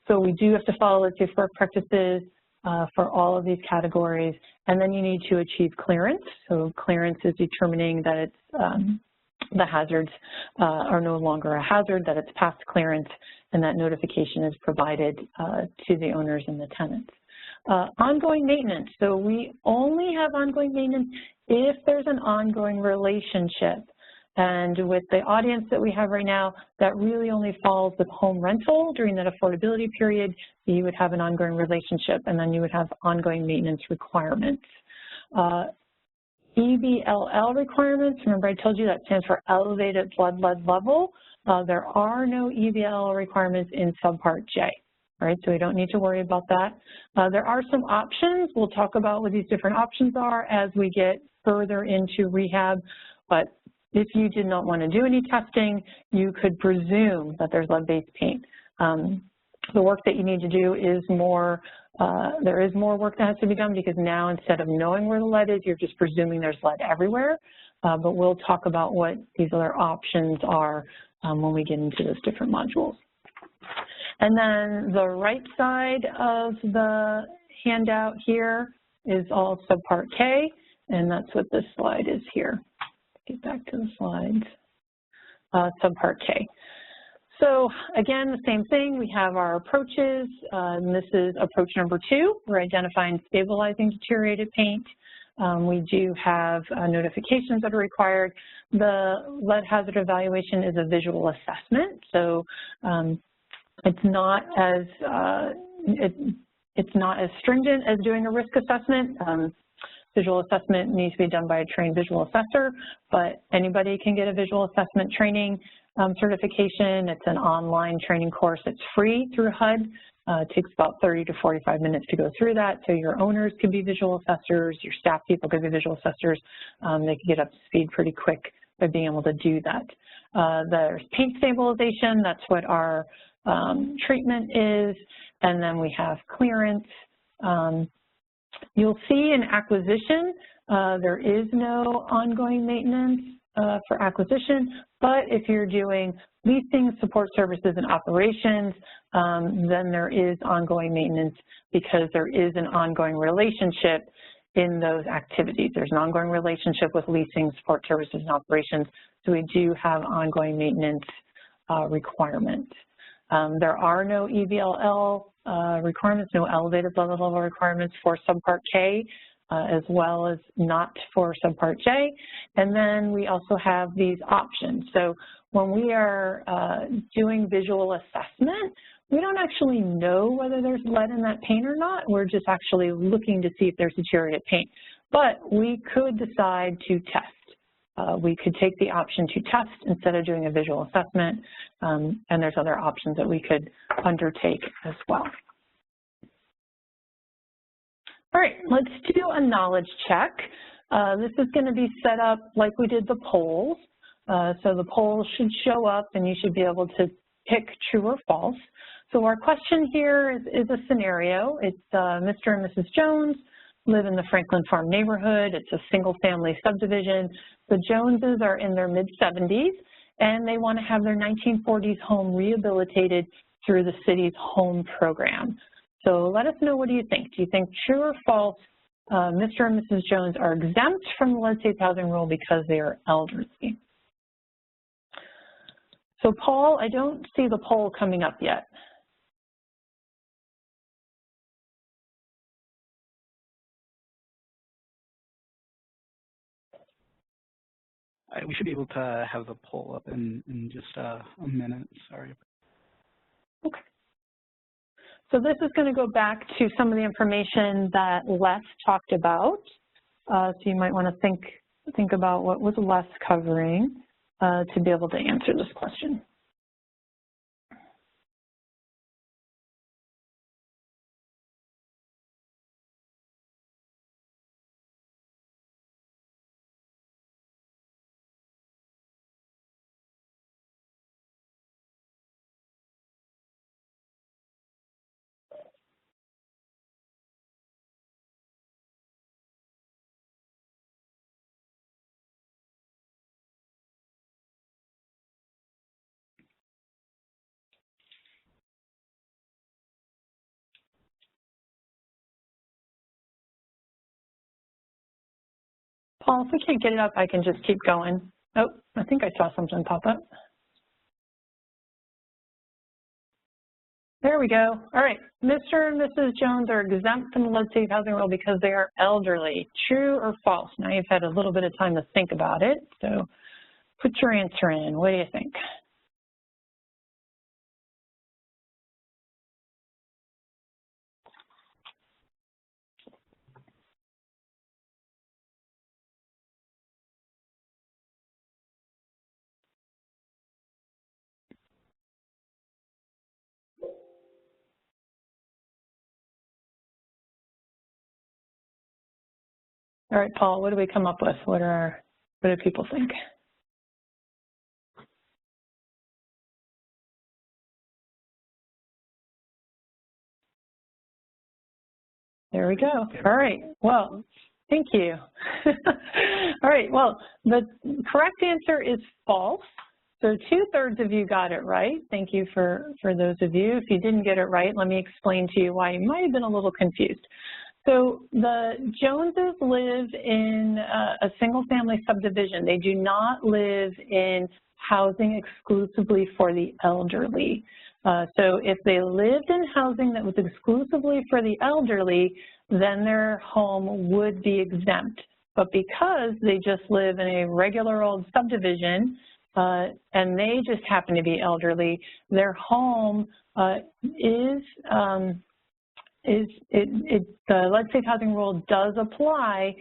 So we do have to follow lead safe work practices for all of these categories. And then you need to achieve clearance. So clearance is determining that it's the hazards are no longer a hazard, that it's past clearance, and that notification is provided to the owners and the tenants. Ongoing maintenance. So we only have ongoing maintenance if there's an ongoing relationship. And with the audience that we have right now, that really only falls with home rental during that affordability period. You would have an ongoing relationship, and then you would have ongoing maintenance requirements. EBLL requirements, remember I told you that stands for elevated blood lead level. There are no EBLL requirements in Subpart J, right? So we don't need to worry about that. There are some options. We'll talk about what these different options are as we get further into rehab, but if you did not want to do any testing, you could presume that there's lead-based paint. The work that you need to do is more, there is more work that has to be done because now instead of knowing where the lead is, you're just presuming there's lead everywhere. But we'll talk about what these other options are when we get into those different modules. And then the right side of the handout here is all Subpart K, and that's what this slide is here. Get back to the slides. Subpart K. So again, the same thing, we have our approaches, and this is approach number 2. We're identifying stabilizing deteriorated paint. We do have notifications that are required. The lead hazard evaluation is a visual assessment, so it's not as stringent as doing a risk assessment. Visual assessment needs to be done by a trained visual assessor, but anybody can get a visual assessment training certification. It's an online training course. It's free through HUD. It takes about 30 to 45 minutes to go through that. So your owners can be visual assessors, your staff people can be visual assessors. They can get up to speed pretty quick by being able to do that. There's paint stabilization. That's what our treatment is. And then we have clearance. You'll see in acquisition, there is no ongoing maintenance for acquisition, but if you're doing leasing, support services, and operations, then there is ongoing maintenance because there is an ongoing relationship in those activities. There's an ongoing relationship with leasing, support services, and operations, so we do have ongoing maintenance requirements. There are no EBLL requirements, no elevated blood level requirements for Subpart K, as well as not for Subpart J. And then we also have these options. So when we are doing visual assessment, we don't actually know whether there's lead in that paint or not. We're just actually looking to see if there's deteriorated paint. But we could decide to test. We could take the option to test instead of doing a visual assessment, and there's other options that we could undertake as well. All right, let's do a knowledge check. This is going to be set up like we did the polls. So the polls should show up and you should be able to pick true or false. So our question here is a scenario. It's Mr. and Mrs. Jones live in the Franklin Farm neighborhood. It's a single-family subdivision. The Joneses are in their mid-70s, and they want to have their 1940s home rehabilitated through the city's home program. So let us know, what do you think? Do you think true or false, Mr. and Mrs. Jones are exempt from the lead-safe housing rule because they are elderly. So Paul, I don't see the poll coming up yet. We should be able to have the poll up in just a minute, sorry. Okay. So this is going to go back to some of the information that Les talked about. So you might want to think about what was Les covering to be able to answer this question. Paul, if we can't get it up, I can just keep going. Oh, I think I saw something pop up. There we go. All right. Mr. and Mrs. Jones are exempt from the lead-safe housing rule because they are elderly. True or false? Now you've had a little bit of time to think about it, so put your answer in. What do you think? All right, Paul, what do we come up with? What do people think? There we go. All right. Well, thank you. All right. Well, the correct answer is false. So 2/3 of you got it right. Thank you for those of you. If you didn't get it right, let me explain to you why you might have been a little confused. So the Joneses live in a single-family subdivision. They do not live in housing exclusively for the elderly. So if they lived in housing that was exclusively for the elderly, then their home would be exempt. But because they just live in a regular old subdivision and they just happen to be elderly, their home the lead-safe housing rule does apply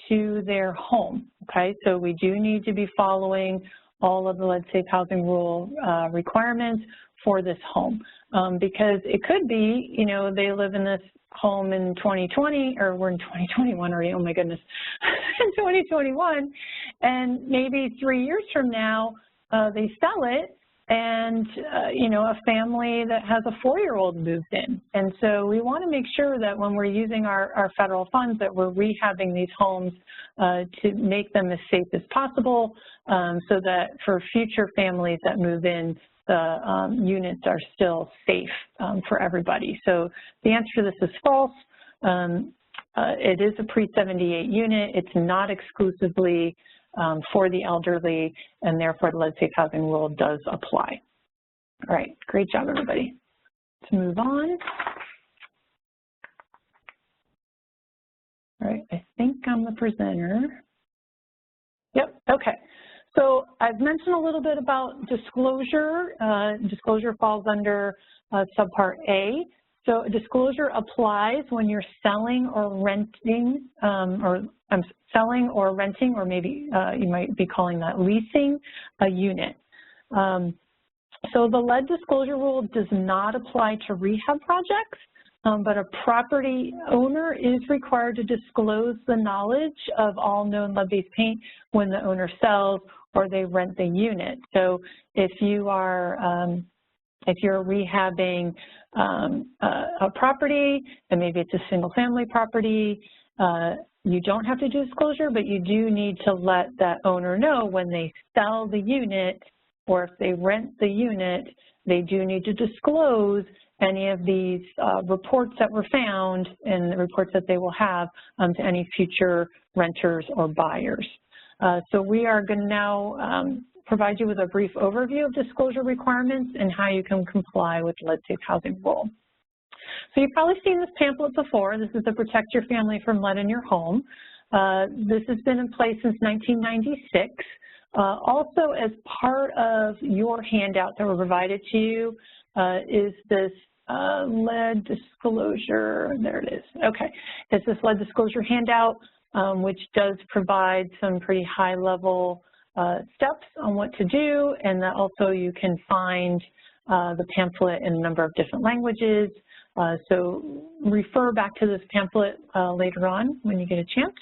to their home, okay? So we do need to be following all of the lead-safe housing rule requirements for this home because it could be, you know, they live in this home in 2020, or we're in 2021 already, oh my goodness, in 2021, and maybe 3 years from now, they sell it, and, you know, a family that has a 4-year-old moved in. And so we want to make sure that when we're using our federal funds that we're rehabbing these homes to make them as safe as possible so that for future families that move in, the units are still safe for everybody. So the answer to this is false. It is a pre-78 unit. It's not exclusively for the elderly, and therefore the lead-safe housing rule does apply. All right, great job, everybody. Let's move on. All right, I think I'm the presenter. Yep, okay. So I've mentioned a little bit about disclosure. Disclosure falls under Subpart A. So disclosure applies when you're selling or renting, selling or renting, or maybe you might be calling that leasing a unit. So the lead disclosure rule does not apply to rehab projects, but a property owner is required to disclose the knowledge of all known lead-based paint when the owner sells or they rent the unit. So if you are if you're rehabbing a property, and maybe it's a single-family property, you don't have to do disclosure, but you do need to let that owner know when they sell the unit or if they rent the unit, they do need to disclose any of these reports that were found and the reports that they will have to any future renters or buyers. So we are going to now provide you with a brief overview of disclosure requirements and how you can comply with lead-safe housing rule. So you've probably seen this pamphlet before. This is the Protect Your Family from Lead in Your Home. This has been in place since 1996. Also, as part of your handout that were provided to you is this lead disclosure. There it is. Okay. It's this lead disclosure handout, which does provide some pretty high-level steps on what to do, and that also you can find the pamphlet in a number of different languages. So refer back to this pamphlet later on when you get a chance.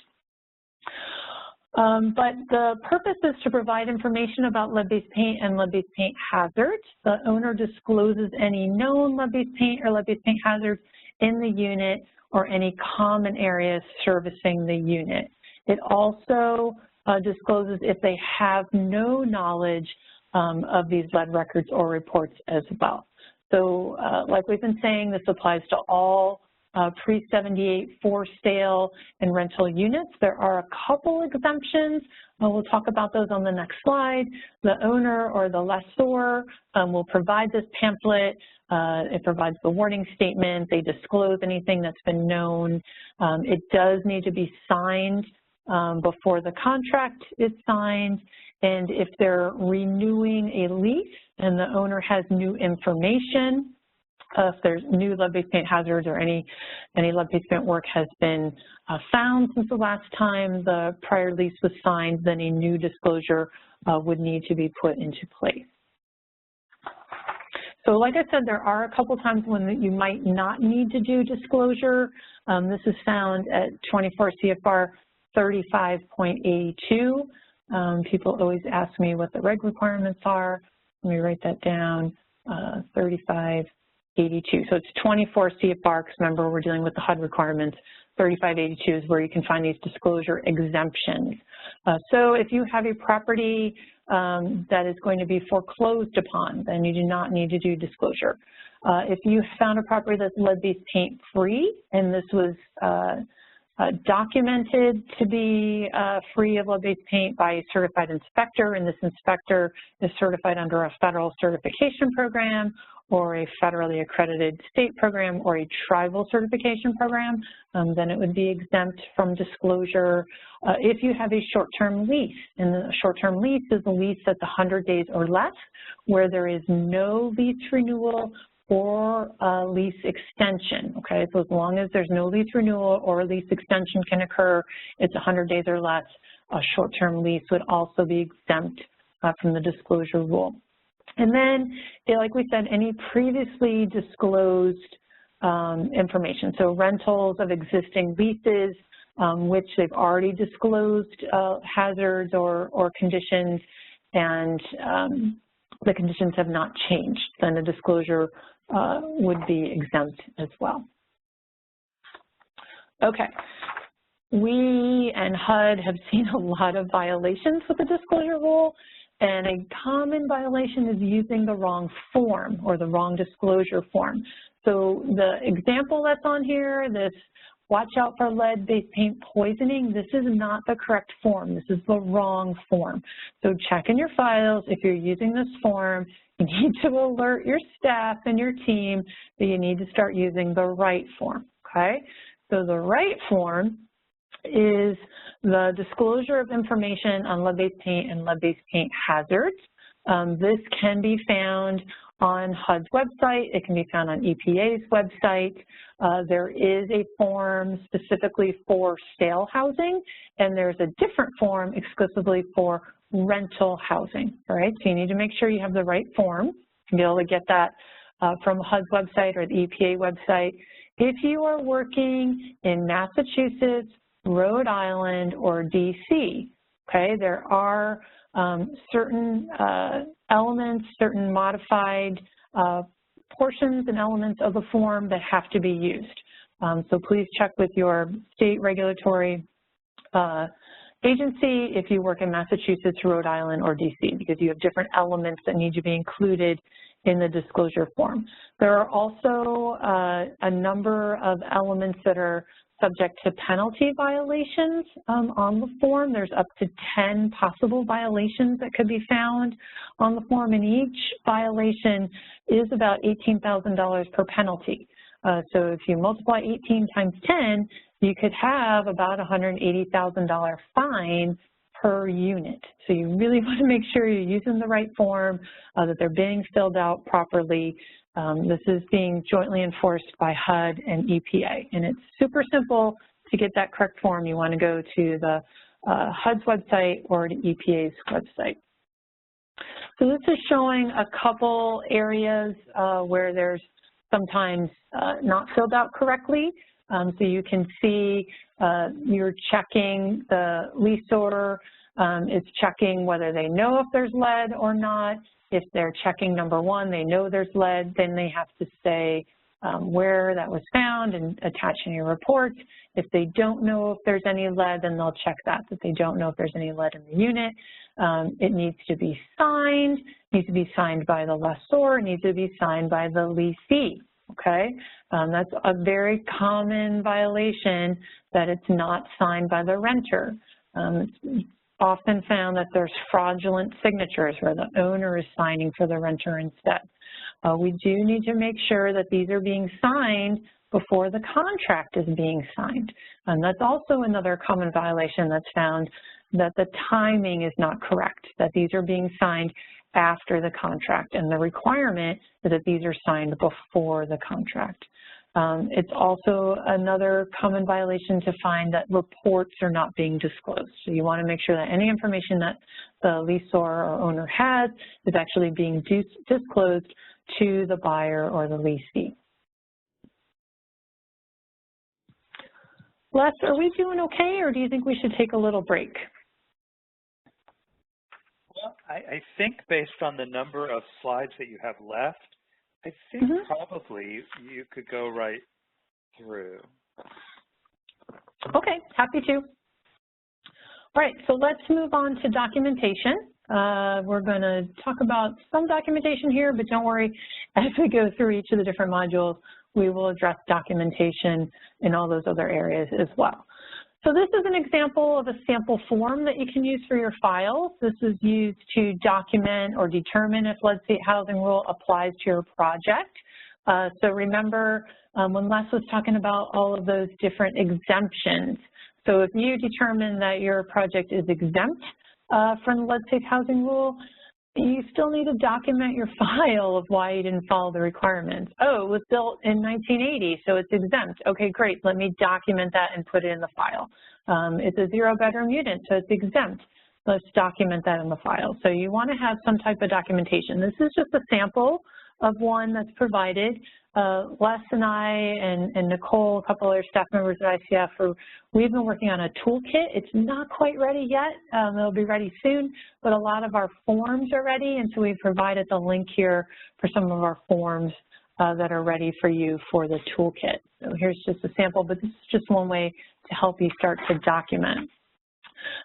But the purpose is to provide information about lead-based paint and lead-based paint hazards. The owner discloses any known lead-based paint or lead-based paint hazards in the unit or any common areas servicing the unit. It also discloses if they have no knowledge of these lead records or reports as well. So like we've been saying, this applies to all pre-78 for sale and rental units. There are a couple exemptions. We'll talk about those on the next slide. The owner or the lessor will provide this pamphlet. It provides the warning statement. They disclose anything that's been known. It does need to be signed before the contract is signed. And if they're renewing a lease and the owner has new information, if there's new lead-based paint hazards or any lead-based paint work has been found since the last time the prior lease was signed, then a new disclosure would need to be put into place. So like I said, there are a couple times when you might not need to do disclosure. This is found at 24 CFR 35.82. People always ask me what the reg requirements are. Let me write that down, 35.82. So it's 24 CFR, because remember we're dealing with the HUD requirements. 35.82 is where you can find these disclosure exemptions. So if you have a property that is going to be foreclosed upon, then you do not need to do disclosure. If you found a property that's lead-based paint free, and this was documented to be free of lead-based paint by a certified inspector, and this inspector is certified under a federal certification program or a federally accredited state program or a tribal certification program, then it would be exempt from disclosure. If you have a short-term lease, and the short-term lease is a lease that's 100 days or less, where there is no lease renewal or lease extension, okay? So as long as there's no lease renewal or a lease extension can occur, it's 100 days or less, a short-term lease would also be exempt from the disclosure rule. And then, like we said, any previously disclosed information, so rentals of existing leases, which they've already disclosed hazards or conditions, and the conditions have not changed, then the disclosure would be exempt as well. Okay. We and HUD have seen a lot of violations with the disclosure rule, and a common violation is using the wrong form or the wrong disclosure form. So the example that's on here, this watch out for lead-based paint poisoning, this is not the correct form. This is the wrong form. So check in your files. If you're using this form, you need to alert your staff and your team that you need to start using the right form, okay? So the right form is the disclosure of information on lead-based paint and lead-based paint hazards. This can be found on HUD's website. It can be found on EPA's website. There is a form specifically for sale housing, and there's a different form exclusively for rental housing, all right? So you need to make sure you have the right form. You'll be able to get that from HUD's website or the EPA website. If you are working in Massachusetts, Rhode Island, or DC, okay, there are certain elements, certain modified portions and elements of the form that have to be used. So please check with your state regulatory agency, if you work in Massachusetts, Rhode Island, or DC, because you have different elements that need to be included in the disclosure form. There are also a number of elements that are subject to penalty violations on the form. There's up to 10 possible violations that could be found on the form, and each violation is about $18,000 per penalty. So if you multiply 18 times 10, you could have about $180,000 fine per unit. So you really want to make sure you're using the right form, that they're being filled out properly. This is being jointly enforced by HUD and EPA, and it's super simple to get that correct form. You want to go to the HUD's website or to EPA's website. So this is showing a couple areas where there's sometimes not filled out correctly. So you can see you're checking the leaseor is checking whether they know if there's lead or not. If they're checking number one, they know there's lead, then they have to say where that was found and attach any reports. If they don't know if there's any lead, then they'll check that they don't know if there's any lead in the unit. It needs to be signed, needs to be signed by the lessor, needs to be signed by the leasee. Okay, that's a very common violation, that it's not signed by the renter. It's often found that there's fraudulent signatures where the owner is signing for the renter instead. We do need to make sure that these are being signed before the contract is being signed. And that's also another common violation that's found, that the timing is not correct, that these are being signed after the contract, and the requirement is that these are signed before the contract. It's also another common violation to find that reports are not being disclosed. So you want to make sure that any information that the leaseor or owner has is actually being disclosed to the buyer or the leasee. Les, are we doing okay, or do you think we should take a little break? Well, I think based on the number of slides that you have left, I think probably you could go right through. Okay, happy to. All right, so let's move on to documentation. We're going to talk about some documentation here, but don't worry, as we go through each of the different modules, we will address documentation in all those other areas as well. So this is an example of a sample form that you can use for your files. This is used to document or determine if lead state housing rule applies to your project. So remember when Les was talking about all of those different exemptions. So if you determine that your project is exempt from the lead safe housing rule, you still need to document your file of why you didn't follow the requirements. Oh, it was built in 1980, so it's exempt. Okay, great. Let me document that and put it in the file. It's a 0-bedroom unit, so it's exempt. Let's document that in the file. So you want to have some type of documentation. This is just a sample of one that's provided. Les and I and Nicole, a couple other staff members at ICF, we've been working on a toolkit. It's not quite ready yet. It'll be ready soon, but a lot of our forms are ready, and so we've provided the link here for some of our forms that are ready for you for the toolkit. So here's just a sample, but this is just one way to help you start to document.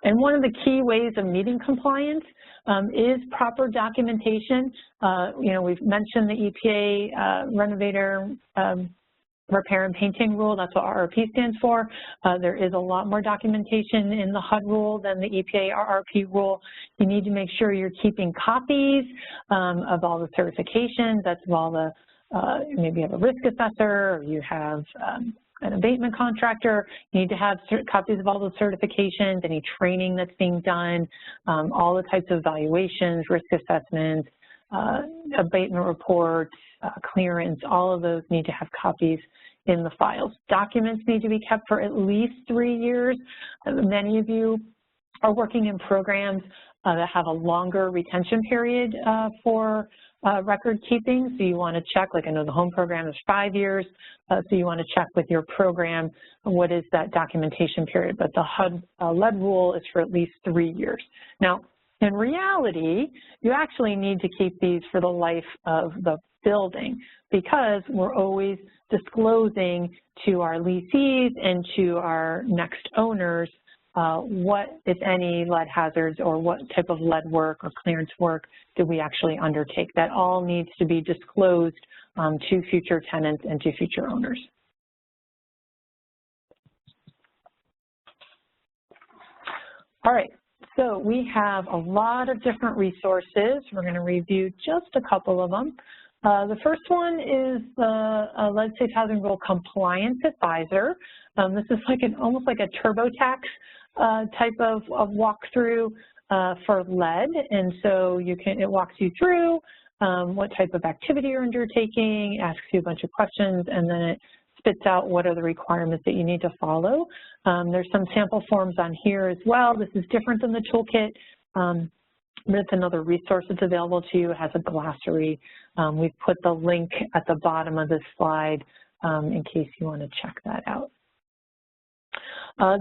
And one of the key ways of meeting compliance is proper documentation. You know, we've mentioned the EPA renovator repair and painting rule. That's what RRP stands for. There is a lot more documentation in the HUD rule than the EPA RRP rule. You need to make sure you're keeping copies of all the certifications. That's of all the, maybe you have a risk assessor, or you have an abatement contractor. You need to have copies of all the certifications, any training that's being done, all the types of evaluations, risk assessments, abatement reports, clearance, all of those need to have copies in the files. Documents need to be kept for at least 3 years. Many of you are working in programs that have a longer retention period for record keeping, so you want to check, like I know the home program is 5 years, so you want to check with your program what is that documentation period, but the HUD lead rule is for at least 3 years. Now, in reality, you actually need to keep these for the life of the building, because we're always disclosing to our lessees and to our next owners what, if any, lead hazards or what type of lead work or clearance work did we actually undertake. That all needs to be disclosed to future tenants and to future owners. All right, so we have a lot of different resources. We're going to review just a couple of them. The first one is the Lead Safe Housing Rule Compliance Advisor. This is like almost like a TurboTax type of walkthrough for lead, and so it walks you through what type of activity you're undertaking, asks you a bunch of questions, and then it spits out what are the requirements that you need to follow. There's some sample forms on here as well. This is different than the toolkit. But it's another resource that's available to you. It has a glossary. We've put the link at the bottom of this slide in case you want to check that out.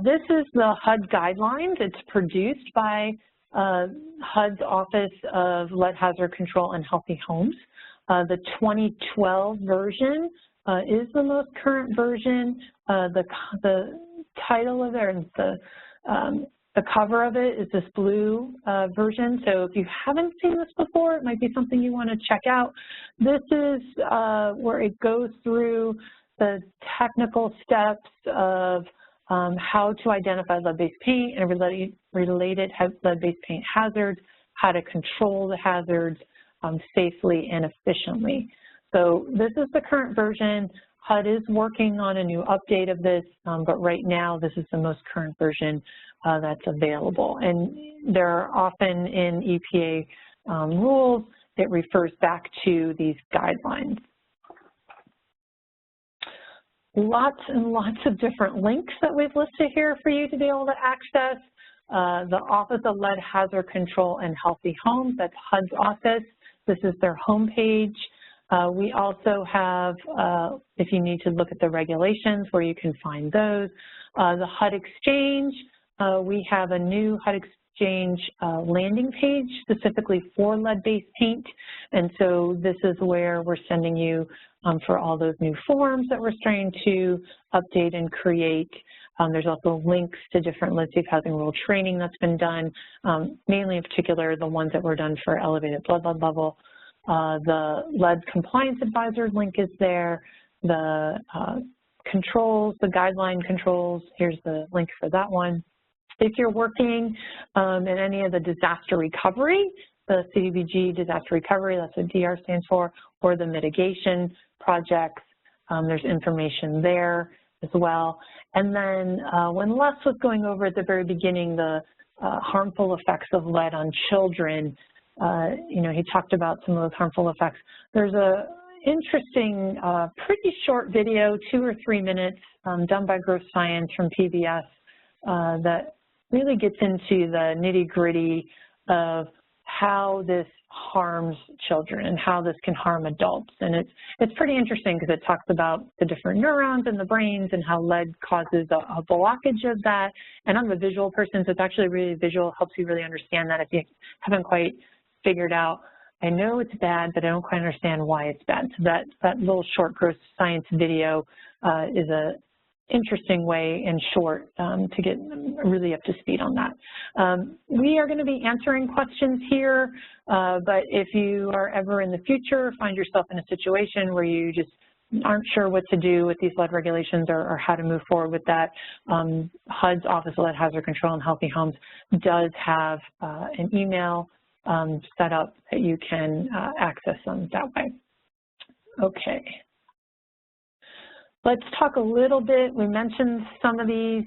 This is the HUD guidelines. It's produced by HUD's Office of Lead Hazard Control and Healthy Homes. The 2012 version is the most current version. The title of it, the cover of it is this blue version. So if you haven't seen this before, it might be something you want to check out. This is where it goes through the technical steps of how to identify lead-based paint and related lead-based paint hazards, how to control the hazards safely and efficiently. So this is the current version. HUD is working on a new update of this, but right now this is the most current version that's available. And there are often in EPA rules, it refers back to these guidelines. Lots and lots of different links that we've listed here for you to be able to access. The Office of Lead Hazard Control and Healthy Homes, that's HUD's office. This is their homepage. We also have, if you need to look at the regulations, where you can find those. The HUD Exchange, we have a new HUD Exchange landing page specifically for lead-based paint. And so this is where we're sending you for all those new forms that we're starting to update and create. There's also links to different lead safe housing rule training that's been done, mainly in particular the ones that were done for elevated blood lead level. The lead compliance advisor link is there. The controls, the guideline controls, here's the link for that one. If you're working in any of the disaster recovery, the CDBG disaster recovery, that's what DR stands for, or the mitigation projects, there's information there as well. And then when Les was going over at the very beginning the harmful effects of lead on children, you know, he talked about some of those harmful effects. There's a interesting, pretty short video, 2 or 3 minutes, done by Gross Science from PBS that really gets into the nitty-gritty of how this harms children and how this can harm adults. And it's pretty interesting because it talks about the different neurons in the brains and how lead causes a blockage of that. And I'm a visual person, so it's actually really visual, helps you really understand that if you haven't quite figured out, I know it's bad, but I don't quite understand why it's bad. So that little short Gross Science video is a interesting way and short to get really up to speed on that. We are going to be answering questions here, but if you are ever in the future, find yourself in a situation where you just aren't sure what to do with these lead regulations or how to move forward with that, HUD's Office of Lead Hazard Control and Healthy Homes does have an email set up that you can access them that way. Okay. Let's talk a little bit, we mentioned some of these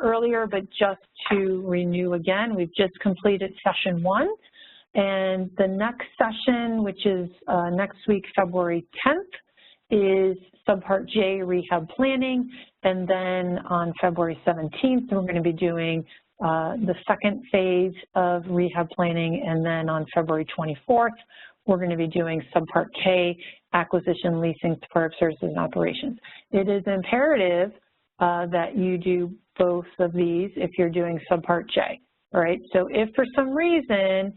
earlier, but just to renew again, we've just completed session 1, and the next session, which is next week, February 10th, is Subpart J, Rehab Planning, and then on February 17th, we're going to be doing the second phase of Rehab Planning, and then on February 24th, we're going to be doing Subpart K, Acquisition, Leasing, Support Services, and Operations. It is imperative that you do both of these if you're doing Subpart J, all right? So if for some reason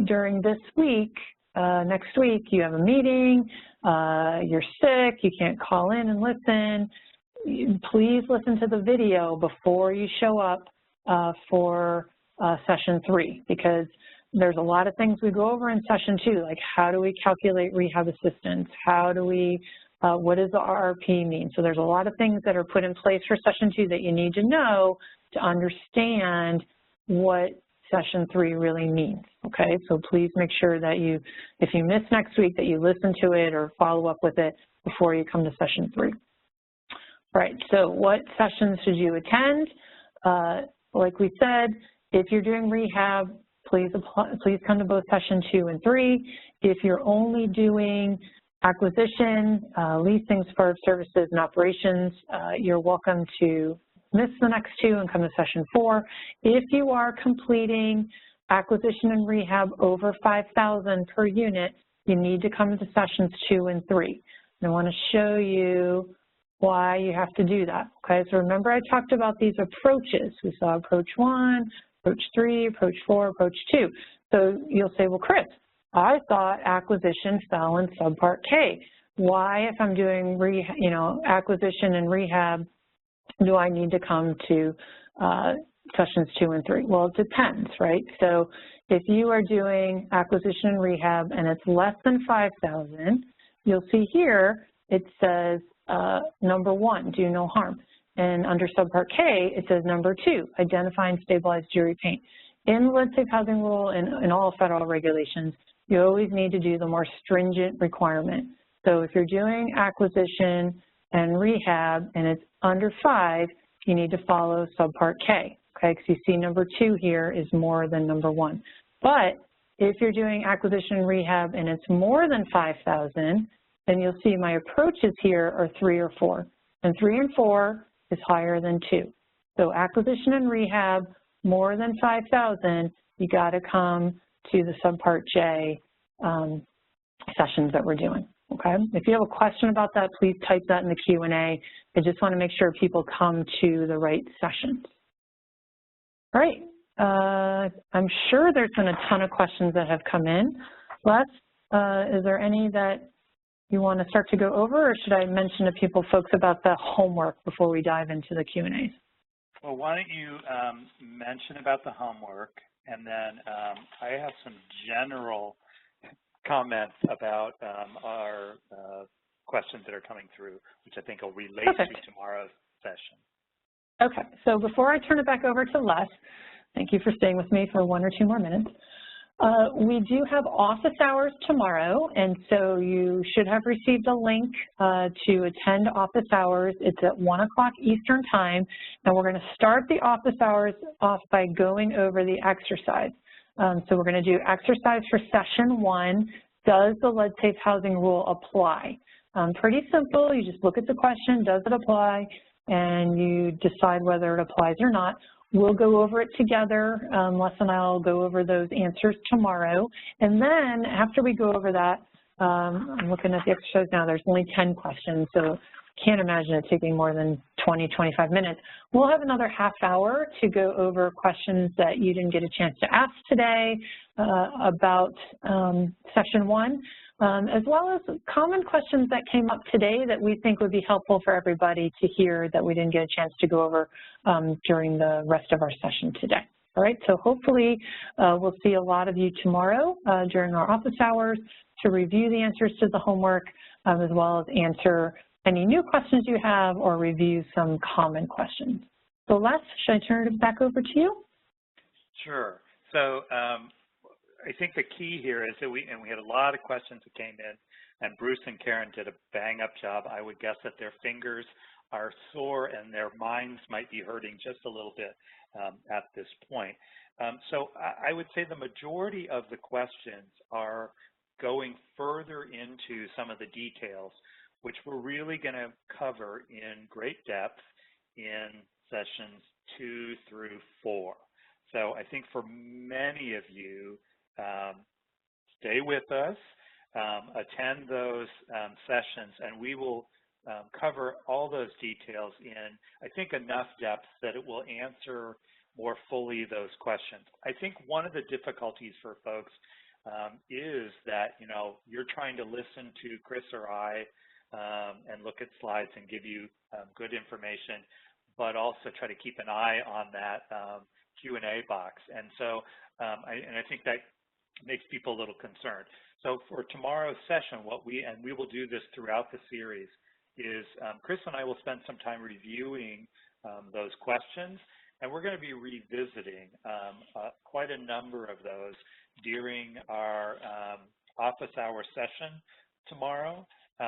during this week, next week, you have a meeting, you're sick, you can't call in and listen, please listen to the video before you show up for session 3, because there's a lot of things we go over in session 2, like how do we calculate rehab assistance, how do we, what does the RRP mean? So there's a lot of things that are put in place for session 2 that you need to know to understand what session 3 really means, okay? So please make sure that you, if you miss next week, that you listen to it or follow up with it before you come to session 3. All right, so what sessions should you attend? Like we said, if you're doing rehab, please come to both session 2 and 3. If you're only doing acquisition, leasing, Subpart services, and operations, you're welcome to miss the next 2 and come to session 4. If you are completing acquisition and rehab over 5,000 per unit, you need to come to sessions 2 and 3. And I want to show you why you have to do that, okay? So remember I talked about these approaches. We saw approach 1, approach 3, approach 4, approach 2. So you'll say, well, Chris, I thought acquisition fell in Subpart K. Why, if I'm doing acquisition and rehab, do I need to come to sessions 2 and 3? Well, it depends, right? So if you are doing acquisition and rehab and it's less than 5,000, you'll see here it says number 1, do no harm. And under Subpart K, it says number 2, identify and stabilize jury paint. In the lead safe housing rule and in all federal regulations, you always need to do the more stringent requirement. So if you're doing acquisition and rehab and it's under 5, you need to follow Subpart K, okay? Because you see number 2 here is more than number 1. But if you're doing acquisition and rehab and it's more than 5,000, then you'll see my approaches here are 3 or 4. And 3 and 4 is higher than 2. So acquisition and rehab, more than 5,000, you got to come to the Subpart J sessions that we're doing, okay? If you have a question about that, please type that in the Q&A. I just want to make sure people come to the right sessions. All right, I'm sure there's been a ton of questions that have come in. Les, is there any that you want to start to go over, or should I mention to folks about the homework before we dive into the Q&As? Well, why don't you mention about the homework, and then I have some general comments about our questions that are coming through, which I think will relate to tomorrow's session. Okay, so before I turn it back over to Les, thank you for staying with me for 1 or 2 more minutes. We do have office hours tomorrow, and so you should have received a link to attend office hours. It's at 1 o'clock Eastern time, and we're going to start the office hours off by going over the exercise. So we're going to do exercise for session 1. Does the lead safe housing rule apply? Pretty simple. You just look at the question, does it apply? And you decide whether it applies or not. We'll go over it together. Les and I will go over those answers tomorrow. And then after we go over that, I'm looking at the exercise now, there's only 10 questions, so can't imagine it taking more than 20, 25 minutes. We'll have another half hour to go over questions that you didn't get a chance to ask today about session 1. As well as common questions that came up today that we think would be helpful for everybody to hear that we didn't get a chance to go over during the rest of our session today. All right, so hopefully we'll see a lot of you tomorrow during our office hours to review the answers to the homework, as well as answer any new questions you have or review some common questions. So Les, should I turn it back over to you? Sure. So I think the key here is that we had a lot of questions that came in, and Bruce and Karen did a bang-up job. I would guess that their fingers are sore and their minds might be hurting just a little bit at this point. So I would say the majority of the questions are going further into some of the details, which we're really going to cover in great depth in sessions 2 through 4. So I think for many of you, stay with us, attend those sessions, and we will cover all those details in, I think, enough depth that it will answer more fully those questions. I think one of the difficulties for folks is that, you're trying to listen to Chris or I and look at slides and give you good information, but also try to keep an eye on that Q&A box. And so I think that makes people a little concerned. So for tomorrow's session, we will do this throughout the series, is Chris and I will spend some time reviewing those questions, and we're going to be revisiting quite a number of those during our office hour session tomorrow.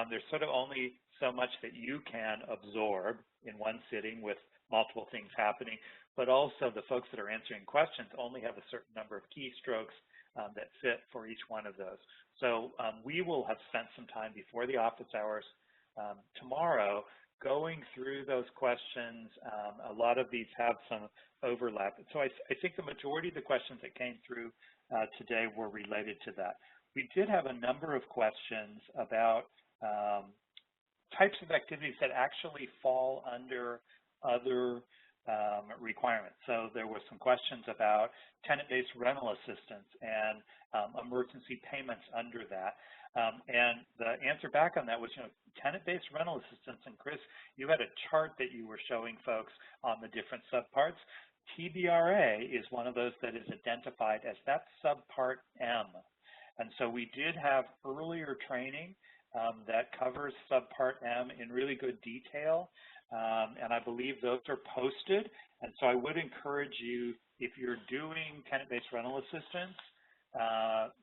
There's sort of only so much that you can absorb in one sitting with multiple things happening, but also the folks that are answering questions only have a certain number of keystrokes that fit for each one of those. So we will have spent some time before the office hours tomorrow going through those questions. A lot of these have some overlap. So I think the majority of the questions that came through today were related to that. We did have a number of questions about types of activities that actually fall under other requirements. So there were some questions about tenant-based rental assistance and emergency payments under that. And the answer back on that was, tenant-based rental assistance. And Chris, you had a chart that you were showing folks on the different subparts. TBRA is one of those that is identified as that Subpart M. And so we did have earlier training that covers Subpart M in really good detail. And I believe those are posted. And so I would encourage you, if you're doing tenant-based rental assistance,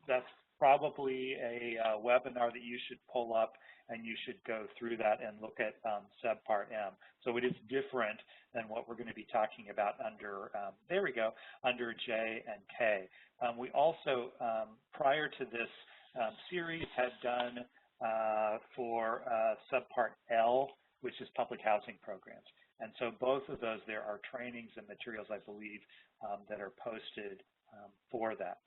that's probably a webinar that you should pull up, and you should go through that and look at Subpart M. So it is different than what we're going to be talking about under, there we go, under J and K. We also, prior to this series, had done for Subpart L, which is public housing programs. And so both of those, there are trainings and materials, I believe, that are posted for that.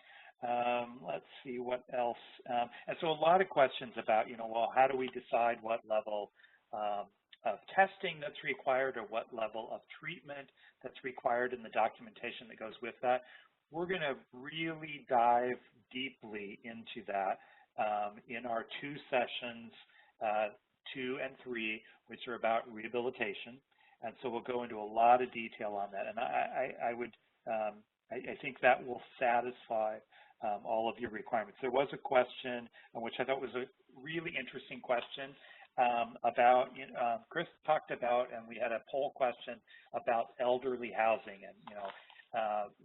Let's see what else. And so a lot of questions about, well, how do we decide what level of testing that's required or what level of treatment that's required in the documentation that goes with that? We're going to really dive deeply into that in our two sessions, 2 and 3, which are about rehabilitation. And so we'll go into a lot of detail on that. And I think that will satisfy all of your requirements. There was a question, which I thought was a really interesting question about, Chris talked about, and we had a poll question about elderly housing. And,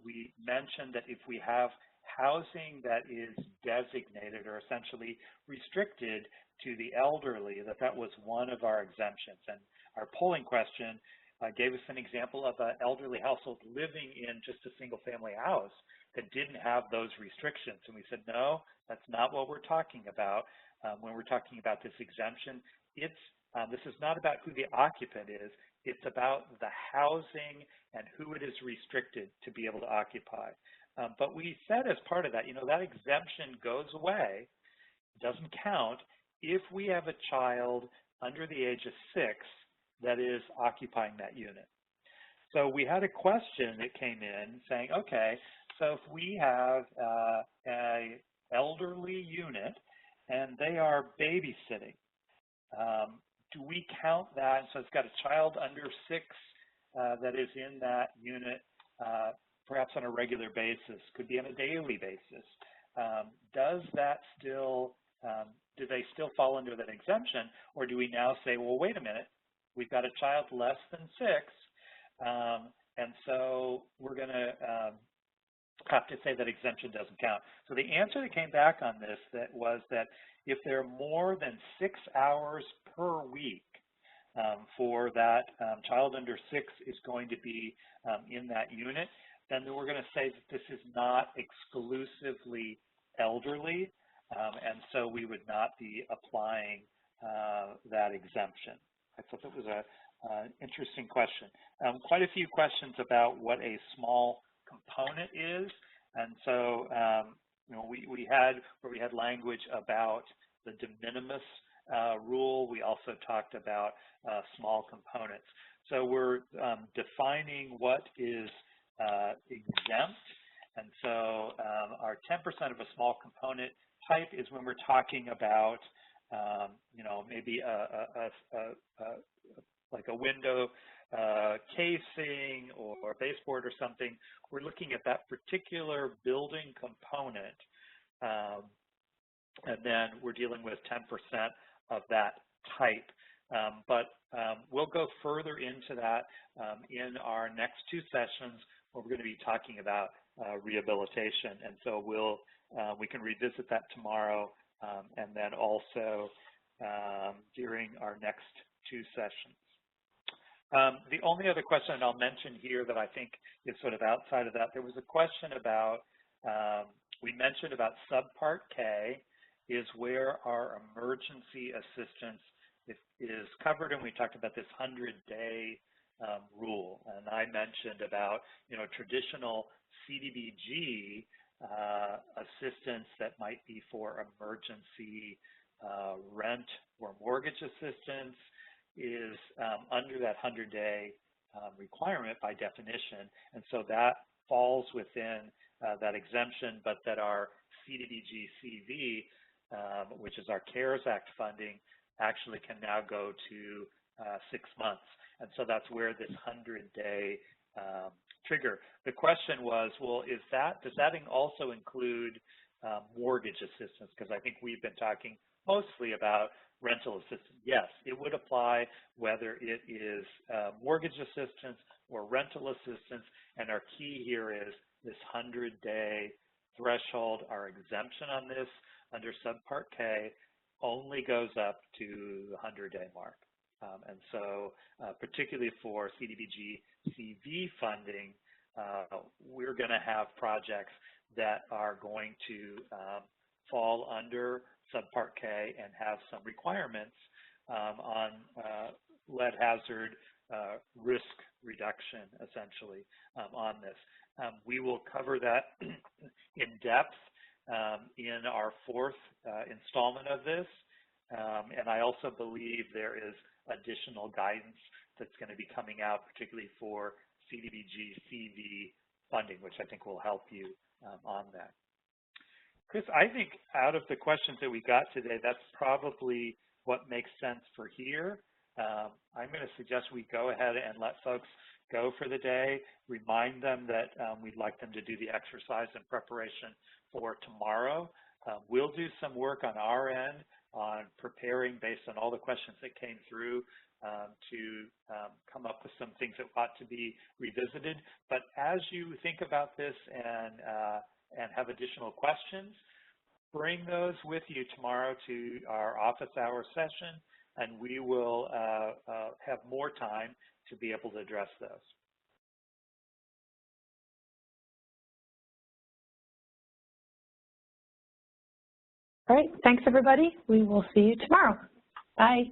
we mentioned that if we have housing that is designated or essentially restricted to the elderly, that was one of our exemptions. And our polling question gave us an example of an elderly household living in just a single-family house that didn't have those restrictions. And we said, no, that's not what we're talking about when we're talking about this exemption. This is not about who the occupant is. It's about the housing and who it is restricted to be able to occupy. But we said as part of that, that exemption goes away, doesn't count, if we have a child under the age of 6 that is occupying that unit. So we had a question that came in saying, okay, so if we have an elderly unit and they are babysitting, do we count that? So it's got a child under 6 that is in that unit, perhaps on a regular basis, could be on a daily basis. Does that still, do they still fall under that exemption? Or do we now say, well, wait a minute, we've got a child less than 6, and so we're going to have to say that exemption doesn't count. So the answer that came back on this was that if there are more than 6 hours per week for that child under 6 is going to be in that unit, then we're going to say that this is not exclusively elderly, and so we would not be applying that exemption. I thought that was an interesting question. Quite a few questions about what a small component is, and so we had language about the de minimis rule. We also talked about small components. So we're defining what is exempt, and so our 10% of a small component type is when we're talking about maybe like a window casing or baseboard or something, we're looking at that particular building component, and then we're dealing with 10% of that type. We'll go further into that in our next two sessions where we're going to be talking about rehabilitation. And so we can revisit that tomorrow and then also during our next two sessions. The only other question I'll mention here that I think is sort of outside of that, there was a question about, we mentioned about Subpart K is where our emergency assistance is covered, and we talked about this 100-day rule. And I mentioned about, traditional CDBG assistance that might be for emergency rent or mortgage assistance is under that 100-day requirement by definition. And so that falls within that exemption, but that our CDBG CV, which is our CARES Act funding, actually can now go to 6 months. And so that's where this 100-day trigger. The question was, well, does that also include mortgage assistance? Because I think we've been talking mostly about rental assistance. Yes, it would apply whether it is mortgage assistance or rental assistance. And our key here is this 100-day threshold. Our exemption on this under Subpart K only goes up to the 100-day mark. And so particularly for CDBG CV funding, we're going to have projects that are going to fall under Subpart K and have some requirements on lead hazard risk reduction, essentially, on this. We will cover that in depth in our fourth installment of this. And I also believe there is additional guidance that's going to be coming out, particularly for CDBG CV funding, which I think will help you on that. Chris, I think out of the questions that we got today, that's probably what makes sense for here. I'm going to suggest we go ahead and let folks go for the day, remind them that we'd like them to do the exercise in preparation for tomorrow. We'll do some work on our end on preparing based on all the questions that came through to come up with some things that ought to be revisited. But as you think about this and have additional questions, bring those with you tomorrow to our office hour session, and we will have more time to be able to address those. All right, thanks everybody. We will see you tomorrow. Bye.